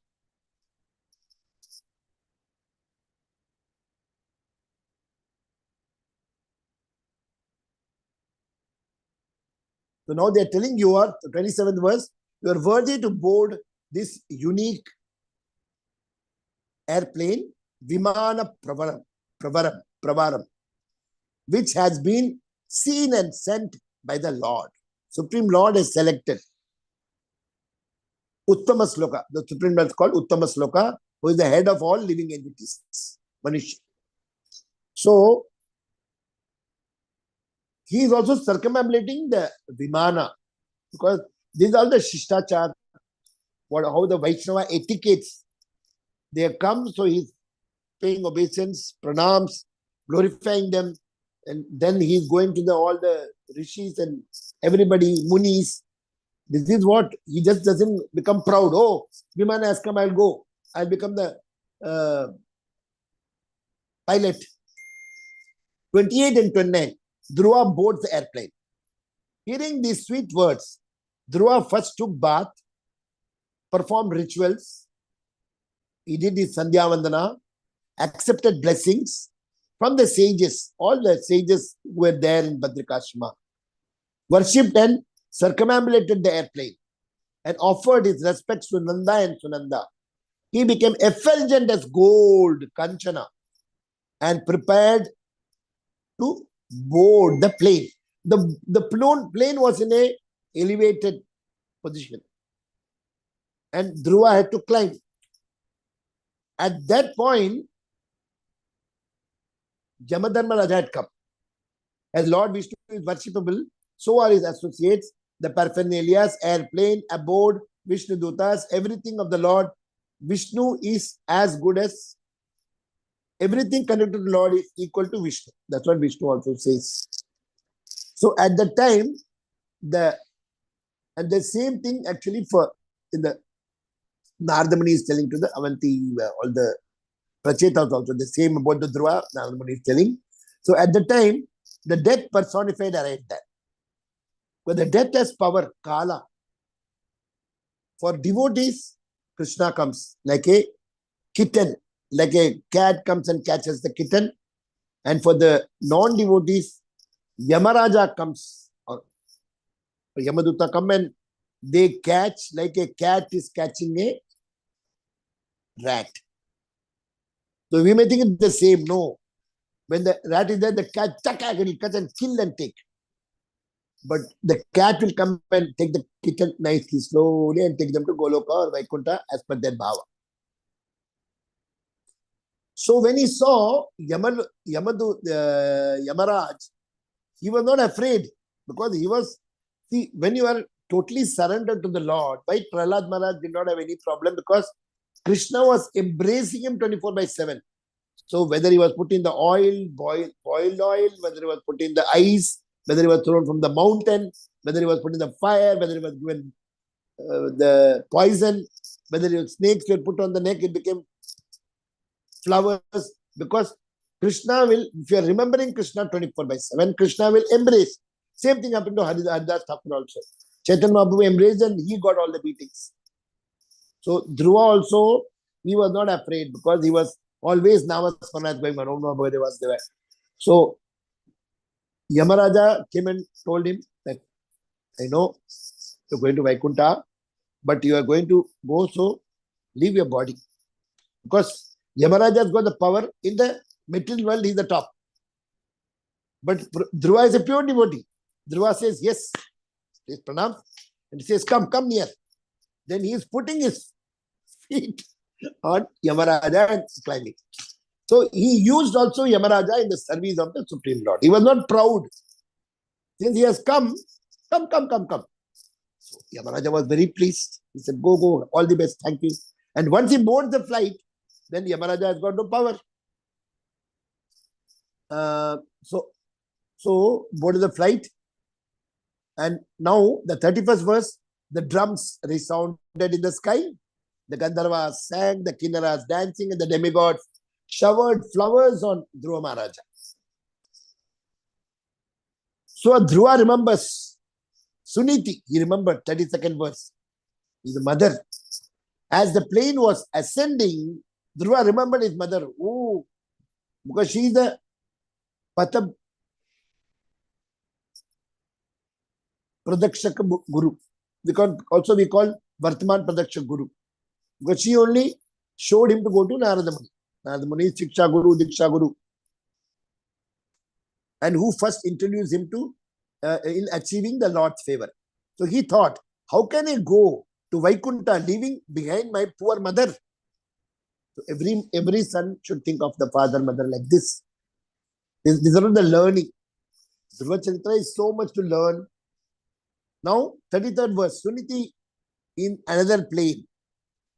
So now they are telling you, are 27th verse, you are worthy to board this unique airplane, Vimana Pravaram, which has been seen and sent by the Lord. Supreme Lord has selected Uttama Sloka. The Supreme Lord is called Uttama Sloka, who is the head of all living entities, Manish. So, he is also circumambulating the Vimana, because these are the Shishtachar, how the Vaishnava etiquettes. They have come, so he is paying obeisance, pranams, glorifying them, and then he is going to all the rishis and everybody, munis. This is what, he just doesn't become proud. Oh, Vimana has come, I'll go. I'll become the pilot. 28 and 29, Dhruva boards the airplane. Hearing these sweet words, Dhruva first took bath, performed rituals, he did his Sandhya Vandana, accepted blessings from the sages, all the sages who were there in Badrikashrama, worshipped and circumambulated the airplane and offered his respects to Nanda and Sunanda. He became effulgent as gold, Kanchana, and prepared to board the plane. The plane was in a elevated position, and Dhruva had to climb. At that point, Yamadharmaraja had come. As Lord Vishnu is worshipable, so are his associates, the paraphernalia, airplane, abode, Vishnu Dutas, everything of the Lord. Vishnu is as good as everything connected to the Lord is equal to Vishnu. That's what Vishnu also says. So at that time, the same thing actually in the Narada Muni is telling to the Avanti, all the Prachetas also, the same about the Dhruva, Narada Muni is telling. So at the time, the death personified arrived there. But the death has power, Kala. For devotees, Krishna comes like a kitten, like a cat comes and catches the kitten. And for the non-devotees, Yamaraja comes, or Yamaduta come and they catch like a cat is catching a rat. So we may think it's the same. No. When the rat is there, the cat will catch and kill and take. But the cat will come and take the kitten nicely, slowly, and take them to Goloka or Vaikuntha as per their bhava. So when he saw Yamaraj, he was not afraid, because he was, see, when you are totally surrendered to the Lord, why Prahlad Maharaj did not have any problem? Because Krishna was embracing him 24/7. So whether he was put in the oil, boiled oil, whether he was put in the ice, whether he was thrown from the mountain, whether he was put in the fire, whether he was given the poison, whether snakes were put on the neck, it became flowers. Because Krishna will, if you are remembering Krishna 24/7, Krishna will embrace. Same thing happened to Haridas Thakur also. Chaitanya Mahaprabhu embraced and he got all the beatings. So Dhruva also, he was not afraid, because he was always Namasmaraj going on. So Yamaraja came and told him that, I know you're going to Vaikuntha, but you are going to go, so leave your body. Because Yamaraja has got the power in the material world, he is the top. But Dhruva is a pure devotee. Dhruva says, yes, please pranam. And he says, come near. Then he is putting his feet on Yamaraja and climbing. So he used also Yamaraja in the service of the Supreme Lord. He was not proud. Since he has come. So Yamaraja was very pleased. He said, go, all the best, thank you. And once he boards the flight, then Yamaraja has got no power. So boarded the flight. And now the 31st verse, the drums resounded in the sky. The Gandharvas sang, the Kinnaras dancing, and the demigods showered flowers on Dhruva Maharaja. So Dhruva remembers Suniti. He remembered 32nd verse. His mother. As the plane was ascending, Dhruva remembered his mother. Oh, because she is the Patha Pradakshaka Guru. We call Vartaman Pradakshaka Guru. Because she only showed him to go to Narada Muni. Narada Muni is Shiksha Guru, Diksha Guru. And who first introduced him to in achieving the Lord's favor. So he thought, how can I go to Vaikuntha leaving behind my poor mother? So every son should think of the father, mother like this. These are the learning. Dhruva Charitra is so much to learn. Now, 33rd verse, Suniti in another plane.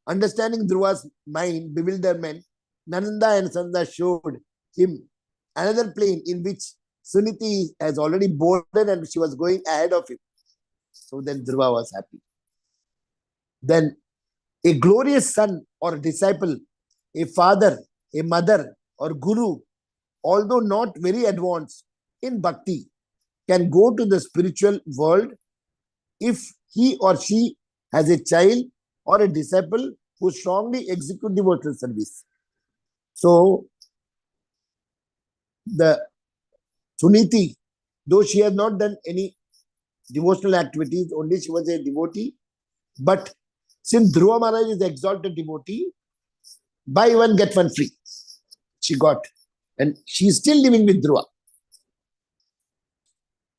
Understanding Dhruva's mind, bewilderment, Nanda and Sanda showed him another plane in which Suniti has already boarded and she was going ahead of him. So then Dhruva was happy. Then a glorious son or disciple, a father, a mother or guru, although not very advanced in bhakti, can go to the spiritual world if he or she has a child or a disciple who strongly execute devotional service. So, the Suniti, though she has not done any devotional activities, only she was a devotee, but since Dhruva Maharaj is the exalted devotee, buy one, get one free. She got. And she is still living with Dhruva.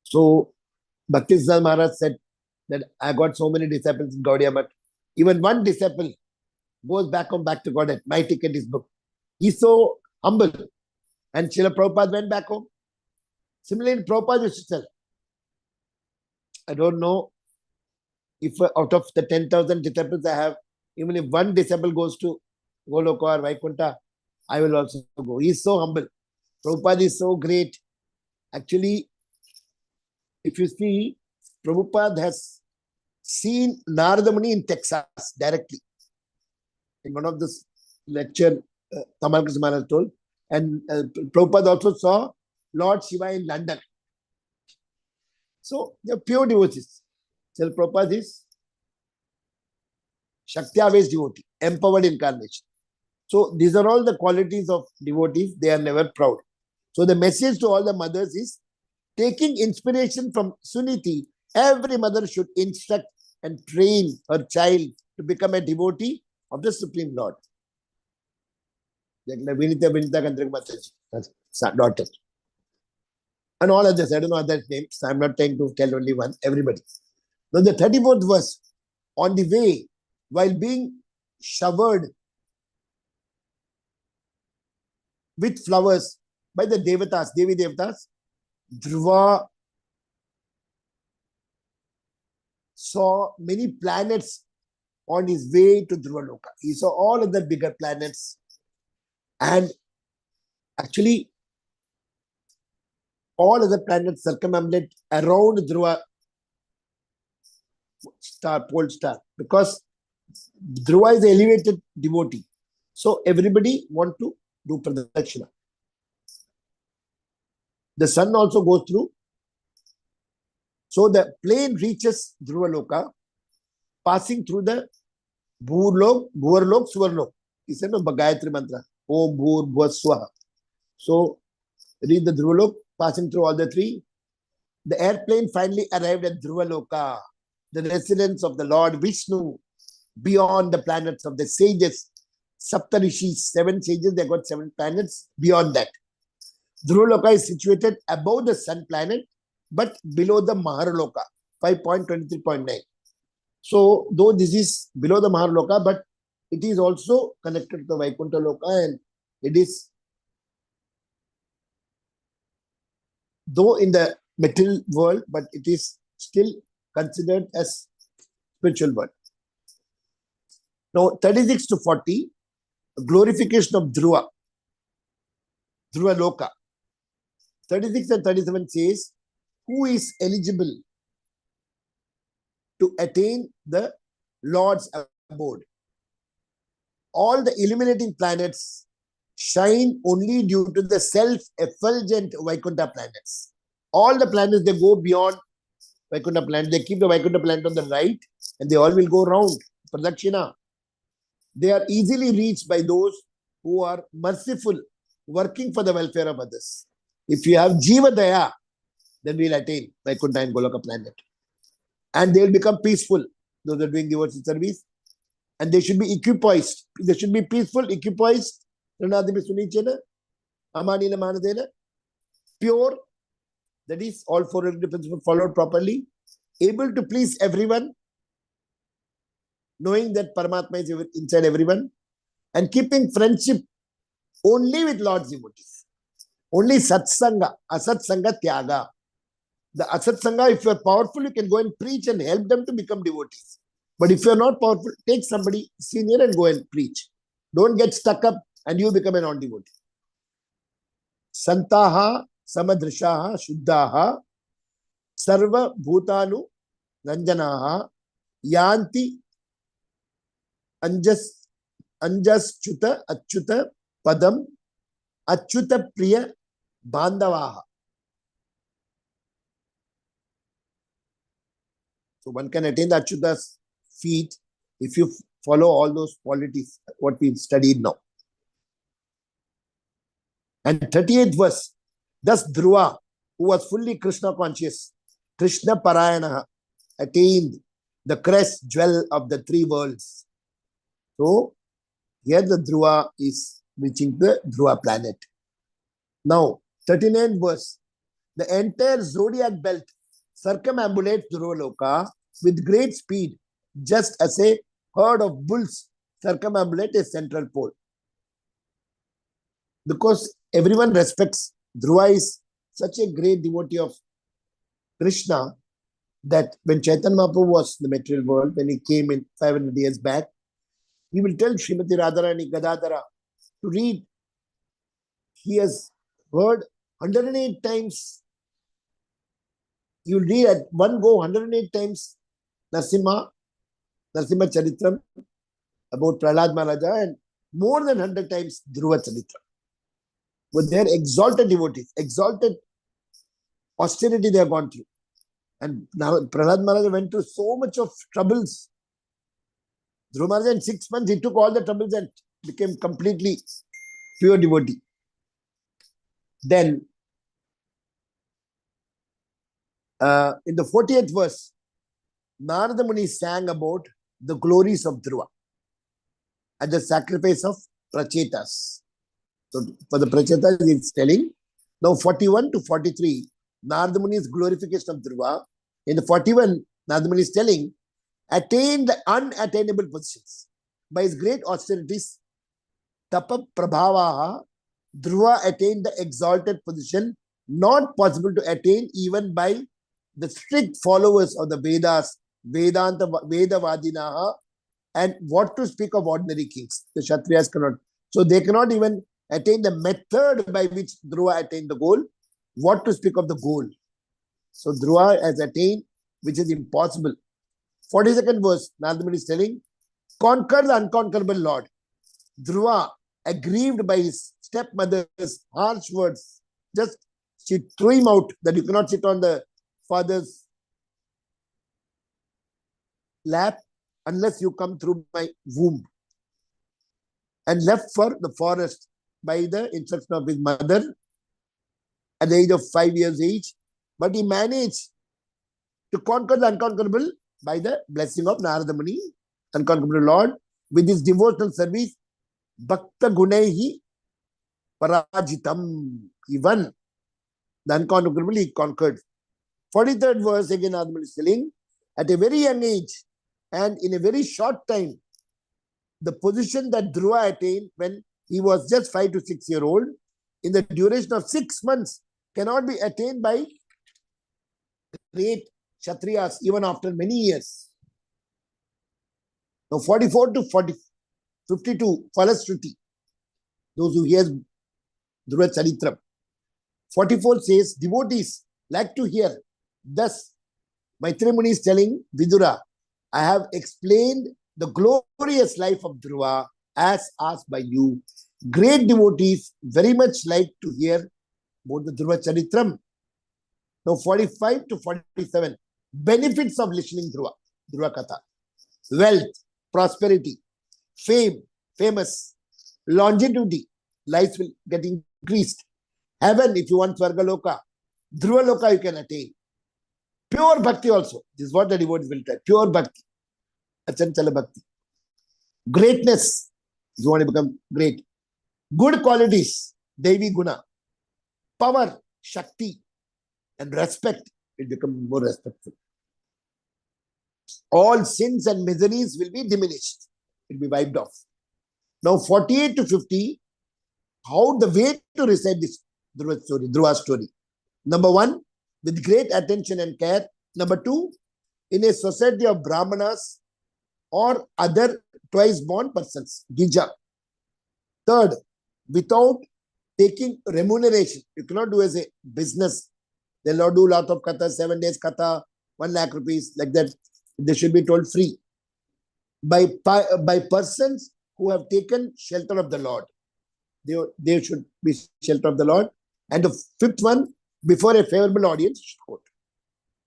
So, Bhaktisiddhanta Maharaj said that I got so many disciples in Gaudiya, but even one disciple goes back to Godhead. My ticket is booked. He's so humble. And Srila Prabhupada went back home. Similarly, Prabhupada used to tell, I don't know if out of the 10,000 disciples I have, even if one disciple goes to Goloka or Vaikuntha, I will also go. He is so humble. Prabhupada is so great. Actually, if you see, Prabhupada has seen Narada Muni in Texas directly. In one of the lecture, Tamal Krishna Maharaj told. And Prabhupada also saw Lord Shiva in London. So, they are pure devotees. So, Prabhupada is Shakti-Avesh devotee, empowered incarnation. So, these are all the qualities of devotees. They are never proud. So, the message to all the mothers is, taking inspiration from Suniti, every mother should instruct and train her child to become a devotee of the Supreme Lord. Like Vinita Kandrik Mataji, daughter. And all others, I don't know other names. I'm not trying to tell only one, everybody. Now the 34th verse, on the way, while being showered with flowers by the Devatas, Devi Devatas, Dhruva saw many planets on his way to Dhruvaloka. He saw all of the bigger planets. And actually, all of the planets circumambulate around Dhruva star, pole star, because Dhruva is an elevated devotee. So everybody want to do pradakshina. The sun also goes through. So the plane reaches Dhruvaloka, passing through the Bhurlok, Suvarlok. He said no Gayatri mantra. Om Bhur Bhuva Swaha. So read the Dhruvaloka, passing through all the three. The airplane finally arrived at Dhruvaloka, the residence of the Lord Vishnu, beyond the planets of the sages. Saptarishis, 7 sages, they got 7 planets beyond that. Dhruvaloka is situated above the sun planet but below the Maharloka, 5.23.9. So, though this is below the Maharloka, but it is also connected to the Vaikuntha Loka, and it is, though in the material world, but it is still considered as spiritual world. Now, 36 to 40, glorification of Dhruva Loka. 36 and 37 says, who is eligible to attain the Lord's abode? All the illuminating planets shine only due to the self-effulgent Vaikuntha planets. All the planets, they go beyond Vaikuntha planet. They keep the Vaikuntha planet on the right, and they all will go round, Pradakshina. They are easily reached by those who are merciful, working for the welfare of others. If you have Jiva Daya, then we'll attain Vaikuntha and Goloka planet. And they will become peaceful, those are doing devotional service. And they should be equipoised. They should be peaceful, equipoised, pure, that is, all four principles followed properly, able to please everyone, knowing that Paramatma is inside everyone, and keeping friendship only with Lord's devotees. Only Satsanga, Asatsanga Tyaga. The Asatsanga, if you are powerful, you can go and preach and help them to become devotees. But if you are not powerful, take somebody senior and go and preach. Don't get stuck up and you become a non-devotee. Santaha, Samadrishaha, Shuddhaha, Sarva Bhutanu, Ranjanaha, Yanti, Anjaschuta, Achyuta, Padam, Achyuta Priya, Bandavaha. So one can attain the Achyuta's feet if you follow all those qualities, what we've studied now. And 38th verse, thus Dhruva, who was fully Krishna conscious, Krishna Parayana, attained the crest jewel of the three worlds. So here the Dhruva is reaching the Dhruva planet. Now, 39th verse, the entire zodiac belt circumambulates Dhruva Loka with great speed, just as a herd of bulls circumambulate a central pole. Because everyone respects, Dhruva is such a great devotee of Krishna that when Chaitanya Mahaprabhu was in the material world, when he came in 500 years back, he will tell Srimati Radharani Gadadhara to read. He has heard 108 times. You will read at one go 108 times Narasimha Charitram about Prahlad Maharaja, and more than 100 times Dhruva Charitra. With their exalted devotees, exalted austerity they have gone through. And now Prahlad Maharaja went through so much of troubles. Dhruva Maharaja in 6 months, he took all the troubles and became completely pure devotee. Then, in the 40th verse, Narada Muni sang about the glories of Dhruva and the sacrifice of Prachetas. So, for the Prachetas, it's telling. Now, 41 to 43, Narada Muni's glorification of Dhruva. In the 41, Narada Muni is telling, attain the unattainable positions. By his great austerities, Tapa Prabhavaha, Dhruva attained the exalted position, not possible to attain even by the strict followers of the Vedas, Vedanta, Vedavadinaha, and what to speak of ordinary kings. The Kshatriyas cannot. So they cannot even attain the method by which Dhruva attained the goal. What to speak of the goal? So Dhruva has attained, which is impossible. 42nd verse, Narada Muni is telling, conquer the unconquerable Lord. Dhruva, aggrieved by his stepmother's harsh words, just she threw him out that you cannot sit on the father's lap unless you come through my womb, and left for the forest by the instruction of his mother at the age of 5 years age. But he managed to conquer the unconquerable by the blessing of Narada Muni, unconquerable Lord, with his devotional service. Bhakta Gunehi Parajitam. He won. The unconquerable he conquered. 43rd verse, again Adamali is telling, at a very young age and in a very short time, the position that Dhruva attained when he was just 5 to 6 years old, in the duration of 6 months, cannot be attained by great Kshatriyas even after many years. Now 44 to 52, Falashruti, those who hear Dhruva Charitram. 44 says, devotees like to hear. Thus, Maitreya Muni is telling Vidura, I have explained the glorious life of Dhruva as asked by you. Great devotees very much like to hear about the Dhruva Charitram. Now 45 to 47, benefits of listening Dhruva Katha. Wealth, prosperity, fame, famous, longevity, life will get increased. Heaven, if you want Swargaloka, Dhruva Loka you can attain. Pure bhakti also. This is what the devotees will try. Pure bhakti. Achanchala bhakti. Greatness. You want to become great. Good qualities. Devi guna. Power, shakti, and respect. It becomes more respectful. All sins and miseries will be diminished. It will be wiped off. Now 48 to 50, how the way to recite this Dhruva story. Number 1, with great attention and care. Number 2, in a society of Brahmanas or other twice born persons. Gija. Third, without taking remuneration. You cannot do as a business. They'll not do a lot of katha, 7 days katha, 1 lakh rupees, like that. They should be told free. By persons who have taken shelter of the Lord. They should be shelter of the Lord. And the 5th one, before a favorable audience.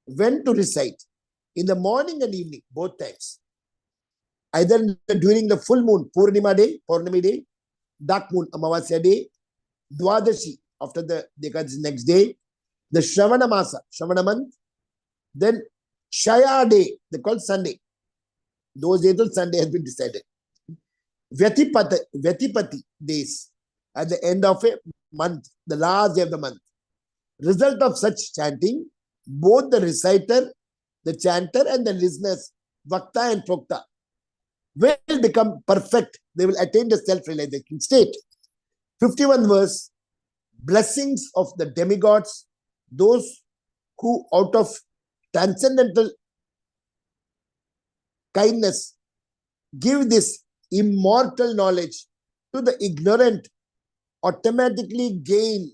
When to recite? In the morning and evening, both times. Either during the full moon, Purnima day, dark moon, Amavasya day, Dwadashi, after the Dekadashi next day, the Shravana Masa, Shravana month, then Shaya day, they call Sunday. Those days till Sunday has been decided. Vyatipati days, at the end of a month, the last day of the month. Result of such chanting, both the reciter, the chanter and the listeners, Vakta and Prokta, will become perfect. They will attain the self-realization state. 51 verse, blessings of the demigods, those who out of transcendental kindness give this immortal knowledge to the ignorant, automatically gain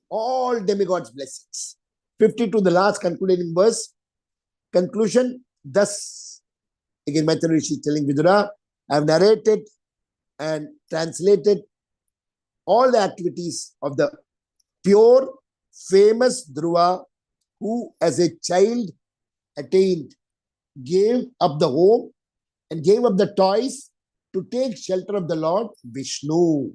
all demigods' blessings. 52, the last concluding verse. Conclusion, thus, again, Maitreya Rishi is telling Vidura, I have narrated and translated all the activities of the pure, famous Dhruva, who as a child attained, gave up the home and gave up the toys to take shelter of the Lord Vishnu.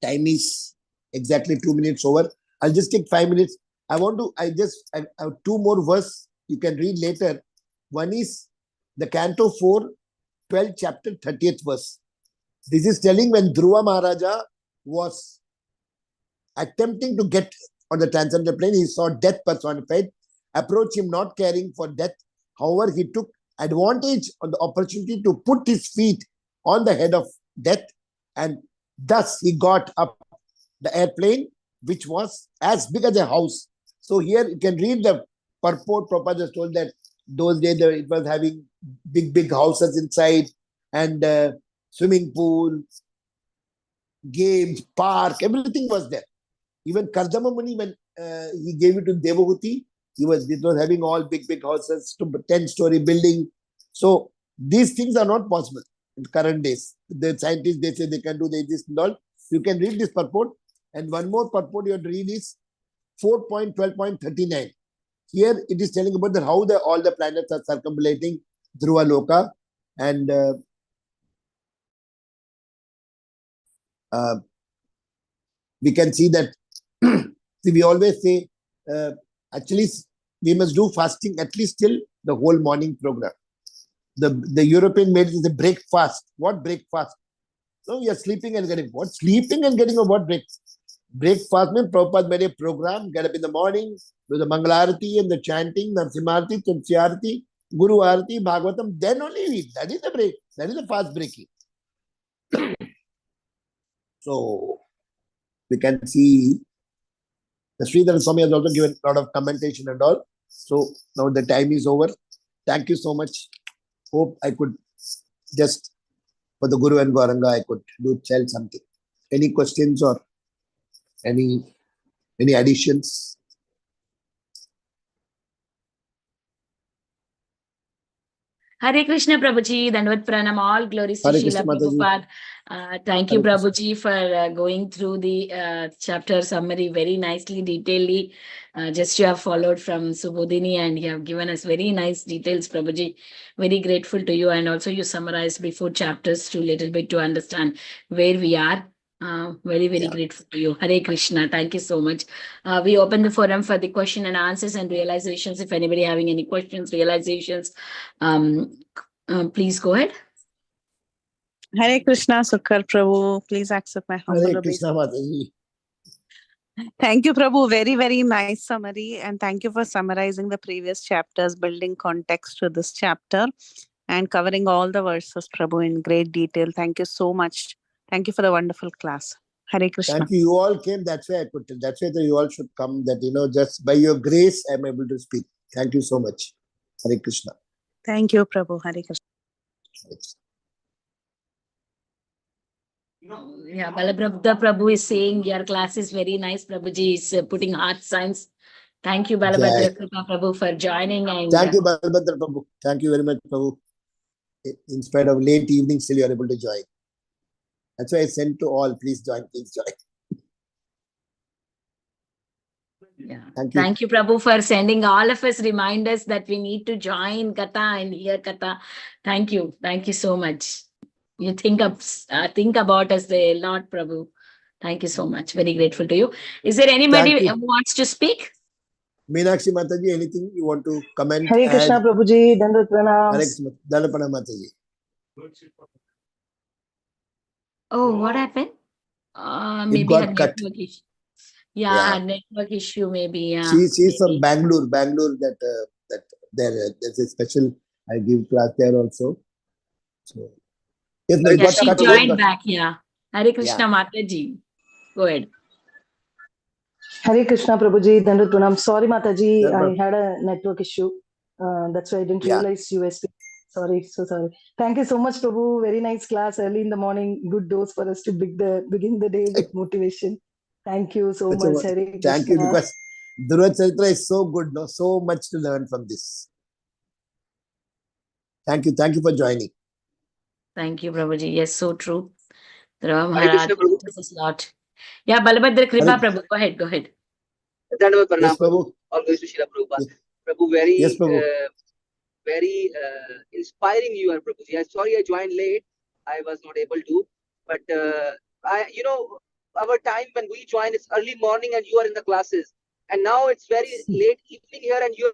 Time is exactly 2 minutes over. I'll just take 5 minutes. I have 2 more verses you can read later. One is the Canto 4, 12th chapter, 30th verse. This is telling when Dhruva Maharaja was attempting to get on the transcendental plane, he saw death personified, approached him not caring for death. However, he took advantage of the opportunity to put his feet on the head of death, and thus he got up the airplane, which was as big as a house. So here you can read the purport. Prabhupada just told that those days it was having big houses inside and swimming pool, games, park, everything was there. Even Kardama Muni, when he gave it to Devahuti, it was having all big houses, 10-story building. So these things are not possible in current days. The scientists, they say they can do this and all. You can read this purport. And one more purport you have to read is 4.12.39. Here it is telling about how all the planets are circumambulating Dhruva Loka. And we can see that see, we always say actually we must do fasting at least till the whole morning program. The European made it as a breakfast. What breakfast? So we are sleeping and getting what? Sleeping and getting a what breakfast? Breakfast means Prabhupada made a program, get up in the morning, do the Mangalarati and the chanting, Narsimarti, Tulsiarti, Guru Arati, Bhagavatam, then only eat. That is the break. That is the fast breaking. So we can see the Sridhar Swami has also given a lot of commentation and all. So now the time is over. Thank you so much. Hope I could just, for the Guru and Gauranga, I could tell something. Any questions or any additions? Hare Krishna Prabhuji, Dandavad Pranam, all glories to Hare Srila Krishna Mataji. Prabhupada. Thank you, Hare Krishna. Prabhuji, for going through the chapter summary very nicely, detailedly. Just you have followed from Subodhini and you have given us very nice details, Prabhuji. Very grateful to you. And also you summarized before chapters to little bit to understand where we are. Very Yeah. grateful to you. Hare Krishna. Thank you so much. We open the forum for the question and answers and realizations. If anybody having any questions, realizations, please go ahead. Hare Krishna, Sukhakara Prabhu. Please accept my humble Hare obeisance. Krishna Mataji. Thank you, Prabhu. Very, very nice summary. And thank you for summarizing the previous chapters, building context to this chapter and covering all the verses, Prabhu, in great detail. Thank you so much. Thank you for the wonderful class. Hare Krishna. Thank you. You all came. That's why I could tell. That's why you all should come. That, just by your grace, I'm able to speak. Thank you so much. Hare Krishna. Thank you, Prabhu. Hare Krishna. Yeah, Balabhadra Prabhu is saying your class is very nice. Prabhuji is putting heart signs. Thank you, Balabhadra Kripa Prabhu, for joining. And thank you, Balabhadra Prabhu. Thank you very much, Prabhu. In spite of late evening, still you are able to join. That's why I sent to all. Please join. Please join. yeah. Thank you. Thank you, Prabhu, for sending all of us reminders that we need to join Katha and hear Katha. Thank you. Thank you so much. You think about us a lot, Prabhu. Thank you so much. Very grateful to you. Is there anybody who wants to speak? Meenakshi Mataji, anything you want to comment? Hare Krishna Prabhuji, Dandavad Pranam. Hare Krishna, Dandavad Mataji. Oh, what happened? Maybe got her cut. network issue. Yeah, her network issue maybe. Yeah. She's from Bangalore. That there's a special I give class there also. So yes, yeah, she joined back. Yeah. Hare Krishna Mataji. Go ahead. Hare Krishna Prabhuji, Dandavad Pranam. Sorry Mataji, I had a network issue. That's why I didn't realize you were speaking. Sorry, so sorry. Thank you so much, Prabhu. Very nice class early in the morning. Good dose for us to begin the day with motivation. Thank you so much. Hare Krishna. Thank you, because Dhruva Charitra is so good. No, so much to learn from this. Thank you for joining. Thank you, Prabhuji. Yes, so true. Dhruva Maharaj teaches us a lot. Yeah, Balabhadra Kripa Prabhu. Go ahead. Yes, Prabhu. All goes to Srila Prabhupada. Prabhu, very inspiring you are, Prabhuji. I'm sorry I joined late. I was not able to. But our time when we join is early morning and you are in the classes. And now it's very late evening here and you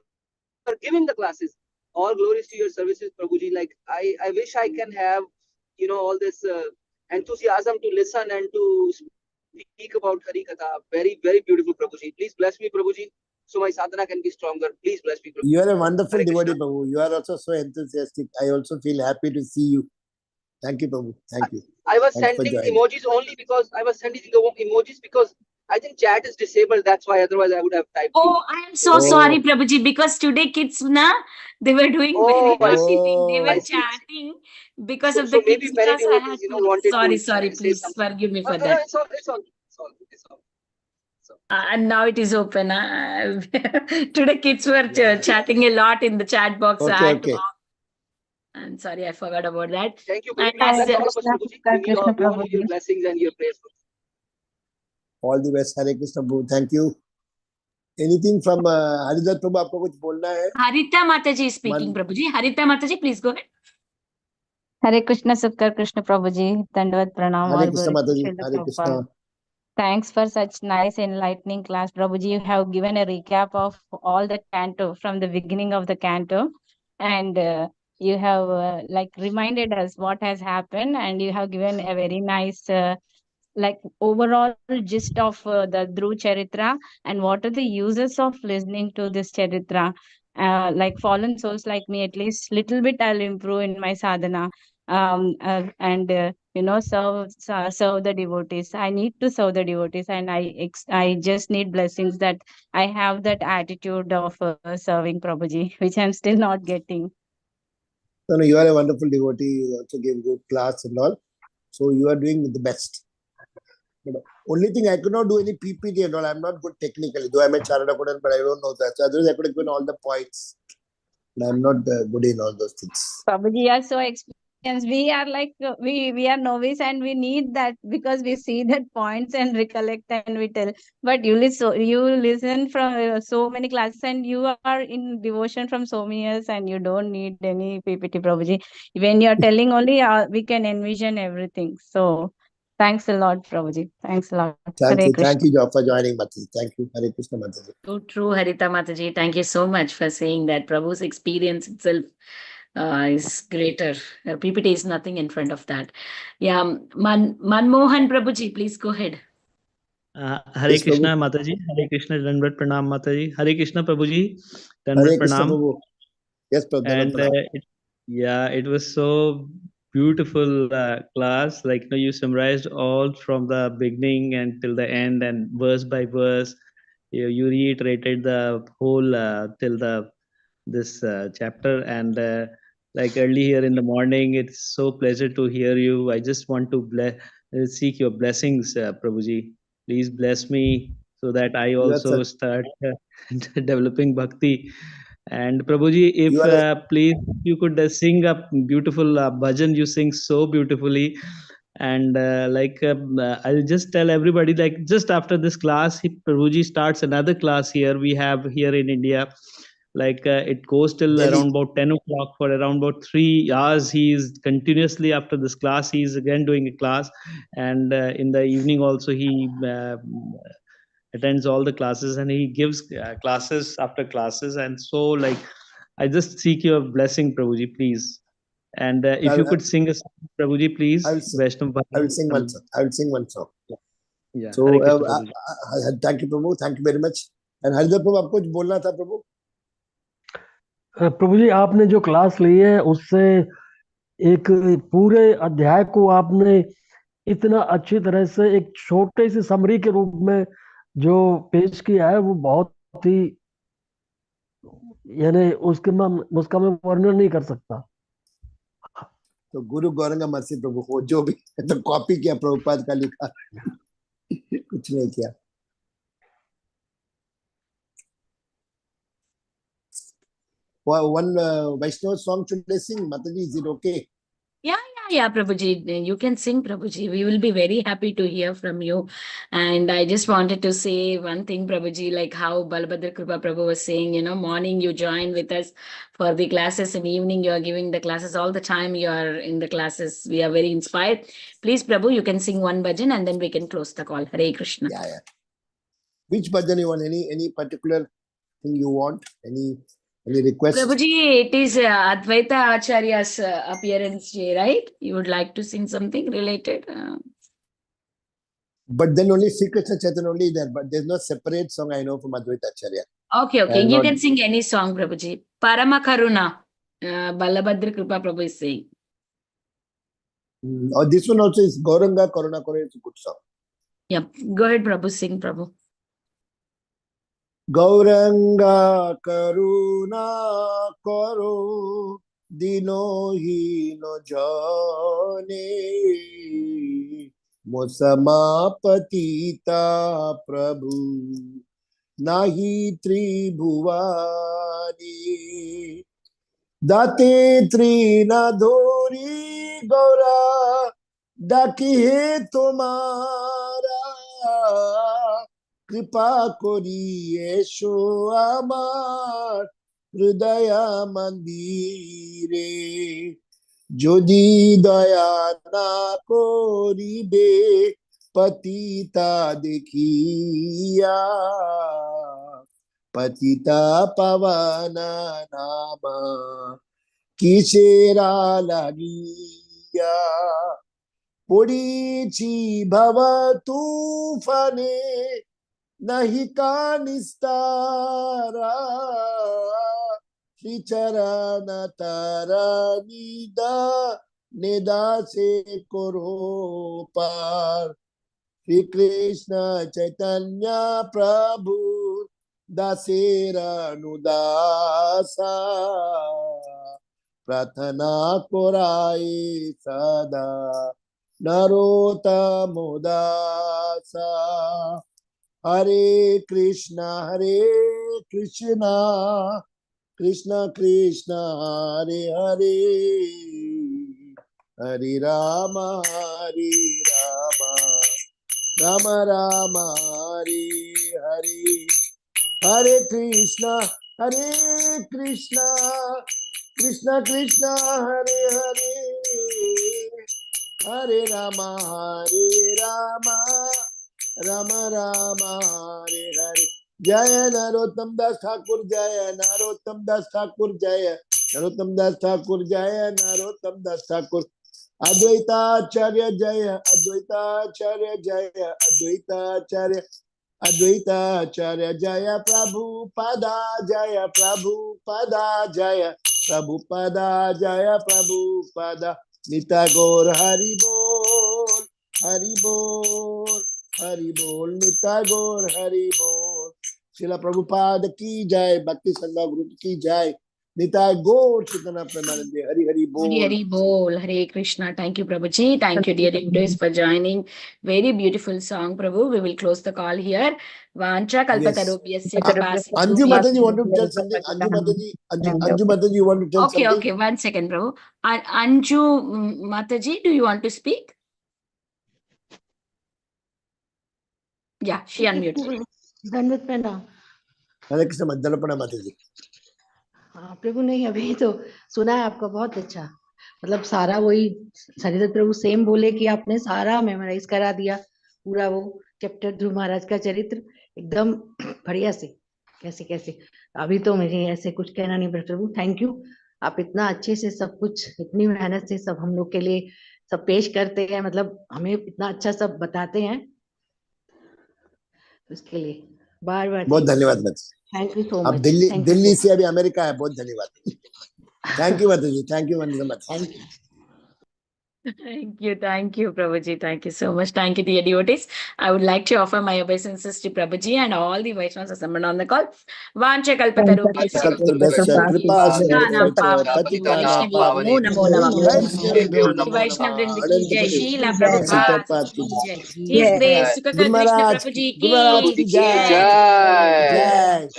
are giving the classes. All glories to your services, Prabhuji. Like I wish I can have, all this enthusiasm to listen and to speak about Hari Katha. Very, very beautiful, Prabhuji. Please bless me, Prabhuji, so my sadhana can be stronger. Please bless me, Prabhuji. You are a wonderful devotee, Prabhu. You are also so enthusiastic. I also feel happy to see you. Thank you, Prabhu. Thank you. I was sending emojis only because I think chat is disabled. That's why. Otherwise, I would have typed. Oh, I am so sorry, Prabhuji, because today kids, they were doing very naughty thing. They were chatting because of the kids. Because I had to. Sorry. Please forgive me for that. It's all. And now it is open. Today kids were chatting a lot in the chat box. Okay. I'm sorry, I forgot about that. Thank you. All your blessings and your prayers. All the best, Hare Krishna Prabhu. Thank you. Anything from Haridhar Prabhu? आपको कुछ बोलना है? Harita Mataji is speaking, Prabhuji. Harita Mataji, please go ahead. Hare Krishna, Sukhakara Krishna Prabhuji. Dandavad Pranam. Hare Krishna Mataji. Hare Krishna. Thanks for such nice enlightening class, Prabhuji. You have given a recap of all the canto from the beginning of the canto, and you have reminded us what has happened, and you have given a very nice like overall gist of the Dhruv Charitra, and what are the uses of listening to this Charitra. Like fallen souls like me, at least little bit I'll improve in my sadhana, and serve the devotees. I need to serve the devotees, and I just need blessings that I have that attitude of serving Prabhuji, which I'm still not getting. No, you are a wonderful devotee. You also give good class and all. So you are doing the best. But only thing I could not do any PPT and all. I'm not good technically. Though I'm a chartered accountant, but I don't know that. So otherwise, I could have given all the points. But I'm not good in all those things. Prabhuji, you are so experienced. We are like we are novice, and we need that because we see that points and recollect and we tell. But you listen from so many classes, and you are in devotion from so many years, and you don't need any PPT, Prabhuji. When you are telling only, we can envision everything. So thanks a lot, Prabhuji. Thanks a lot. Thank Hare you. Krishna. Thank you for joining, Mataji. Thank you. Hare Krishna, Mataji. So true, Harita Mataji. Thank you so much for saying that. Prabhu's experience itself is greater. PPT is nothing in front of that. Yeah, Manmohan Prabhuji, please go ahead. Hare Yes, Krishna Prabhu. Mataji, Hare Krishna, Dandavat Pranam Mataji, Hare Krishna Prabhuji, Hare Dandavat Krishna, Pranam. Prabhu. Yes, Prabhu. And it was so beautiful class. Like you summarized all from the beginning and till the end, and verse by verse, you reiterated the whole till this chapter. And like early here in the morning, it's so pleasure to hear you. I just want to seek your blessings, Prabhuji. Please bless me so that I also start developing bhakti. And Prabhuji, if please you could sing a beautiful bhajan, you sing so beautifully. And I'll just tell everybody, like just after this class, Prabhuji starts another class here. We have here in India, it goes till Delhi. around about 10 o'clock. For around about 3 hours, he is continuously after this class. He is again doing a class, and in the evening also he attends all the classes, and he gives classes after classes. And so I just seek your blessing, Prabhuji, please. And if you could sing a song, Prabhuji, please. I will sing. Vaishnav I will sing one song. I will sing one song. Yeah. So Hare Krishna, Prabhuji. thank you, Prabhu. Thank you very much. And Haridhar Prabhu, आपको कुछ बोलना था, प्रभु? प्रभु जी, आपने जो class ली है उससे एक पूरे अध्याय को आपने इतना अच्छी तरह से एक छोटे सी समरी के रूप में जो पेश किया है, वो बहुत ही, यानी उसका मैं वर्णन नहीं कर सकता. तो गुरु गौरंगा मर्सी प्रभु हो, जो भी तो कॉपी किया प्रभुपाद का लिखा, कुछ नहीं किया. One Vaishnava song should they sing? Mataji, is it okay? Yeah, Prabhuji, you can sing, Prabhuji. We will be very happy to hear from you. And I just wanted to say one thing, Prabhuji, like how Balabhadra Kripa Prabhu was saying, morning you join with us for the classes, and evening you are giving the classes. All the time you are in the classes. We are very inspired. Please, Prabhu, you can sing one bhajan and then we can close the call. Hare Krishna. Yeah. Which bhajan you want? Any particular thing you want? Any request? Prabhuji, it is Advaita Acharya's appearance day, right? You would like to sing something related? But then only Sri Krishna Chaitanya only there, but there's no separate song I know from Advaita Acharya. Okay. You can sing any song, Prabhuji. Parama Karuna, Balabhadra Kripa Prabhu is saying. Or this one also is Gauranga Karuna Karo, it's a good song. Yeah, go ahead, Prabhu, sing, Prabhu. Gauranga Karuna Karo Dino Hino Jane Mosama Patita Prabhu Nahi Tribhuvani Date Trina Dhori Gaura Daki He Tumara Kripa Kori Esho Amar Hridaya Mandire Jodi Daya Na Koribe Patita Dekhiya Patita Pavana Nama Kishera Lagiya पुडीची भव तूफाने नहीं का निस्तारा श्री चरण निदा निदा से करो पार श्री कृष्ण चैतन्य प्रभु दासेरा नुदासा प्रार्थना Core i सदा नरोत्तमोदासा हरे कृष्णा कृष्ण कृष्ण हरे हरे हरे राम राम राम हरे हरे हरे कृष्णा कृष्ण कृष्ण हरे हरे हरे राम राम राम हरे हरे जय नरोत्तम दास ठाकुर जय नरोत्तम दास ठाकुर जय नरोत्तम दास ठाकुर जय नरोत्तम दास ठाकुर अद्वैताचार्य जय अद्वैताचार्य जय अद्वैताचार्य अद्वैताचार्य जय प्रभुपादा जय प्रभुपादा जय प्रभुपादा जय प्रभुपादा निताय गौर हरि बोल हरि बोल हरि बोल निताय गौर हरि बोल श्रीला प्रभुपाद की जय भक्ति संघ ग्रुप की जय निताय गौर चेतना प्रेमानंद हरि हरि Hari बोल Hari Bol, Hare Krishna. Thank you, Prabhuji. Thank you, dear devotees, for joining. Very beautiful song, Prabhu. We will close the call here. Vancha kalpatarubhyasya Anju kripasindubhyascha. Mataji, you want to tell something? Anju Mataji, you want to tell Okay, something? okay. 1 second, Prabhu. Anju Mataji, do you want to speak? Yeah, she unmuted. धन्यवाद प्रणाम। हरे कृष्ण मद्दलपना माताजी। हाँ प्रभु, नहीं अभी तो सुना है आपका, बहुत अच्छा। मतलब सारा वही सरिता प्रभु सेम बोले कि आपने सारा मेमोराइज करा दिया, पूरा वो चैप्टर ध्रुव महाराज का चरित्र एकदम बढ़िया से। कैसे कैसे अभी तो मुझे ऐसे कुछ कहना नहीं पड़ा प्रभु, थैंक यू। आप इतना अच्छे से सब कुछ, इतनी मेहनत से सब हम लोग के लिए सब पेश करते हैं, मतलब हमें इतना अच्छा सब बताते हैं, उसके लिए बार बार बहुत धन्यवाद माताजी। थैंक यू सो अब मच। दिल्ली से अभी अमेरिका है, बहुत धन्यवाद। थैंक यू माताजी, थैंक यू माताजी। Thank you, Prabhuji. Thank you so much. Thank you, dear devotees. I would like to offer my obeisances to Prabhuji and all the Vaishnavas assembled on the call. Vancha kalpatarubhyascha कृपा Namo Namo Vaishnav Vrinda ki jai, Srila Prabhupada ki jai. His grace, Sukhakara Krishna Prabhu ji ki jai. जय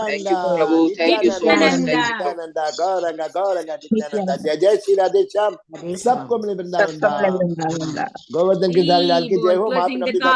Thank you, Gauranga Prabhu. Thank you so much. Nityananda Nityananda. Thank you. Nityananda Gauranga Gauranga Nityananda जय जय श्री राधे श्याम सबको मिले वृंदावन धाम गोवर्धन की धारी लाल की जय हो। Closing the Mahaprabhu call.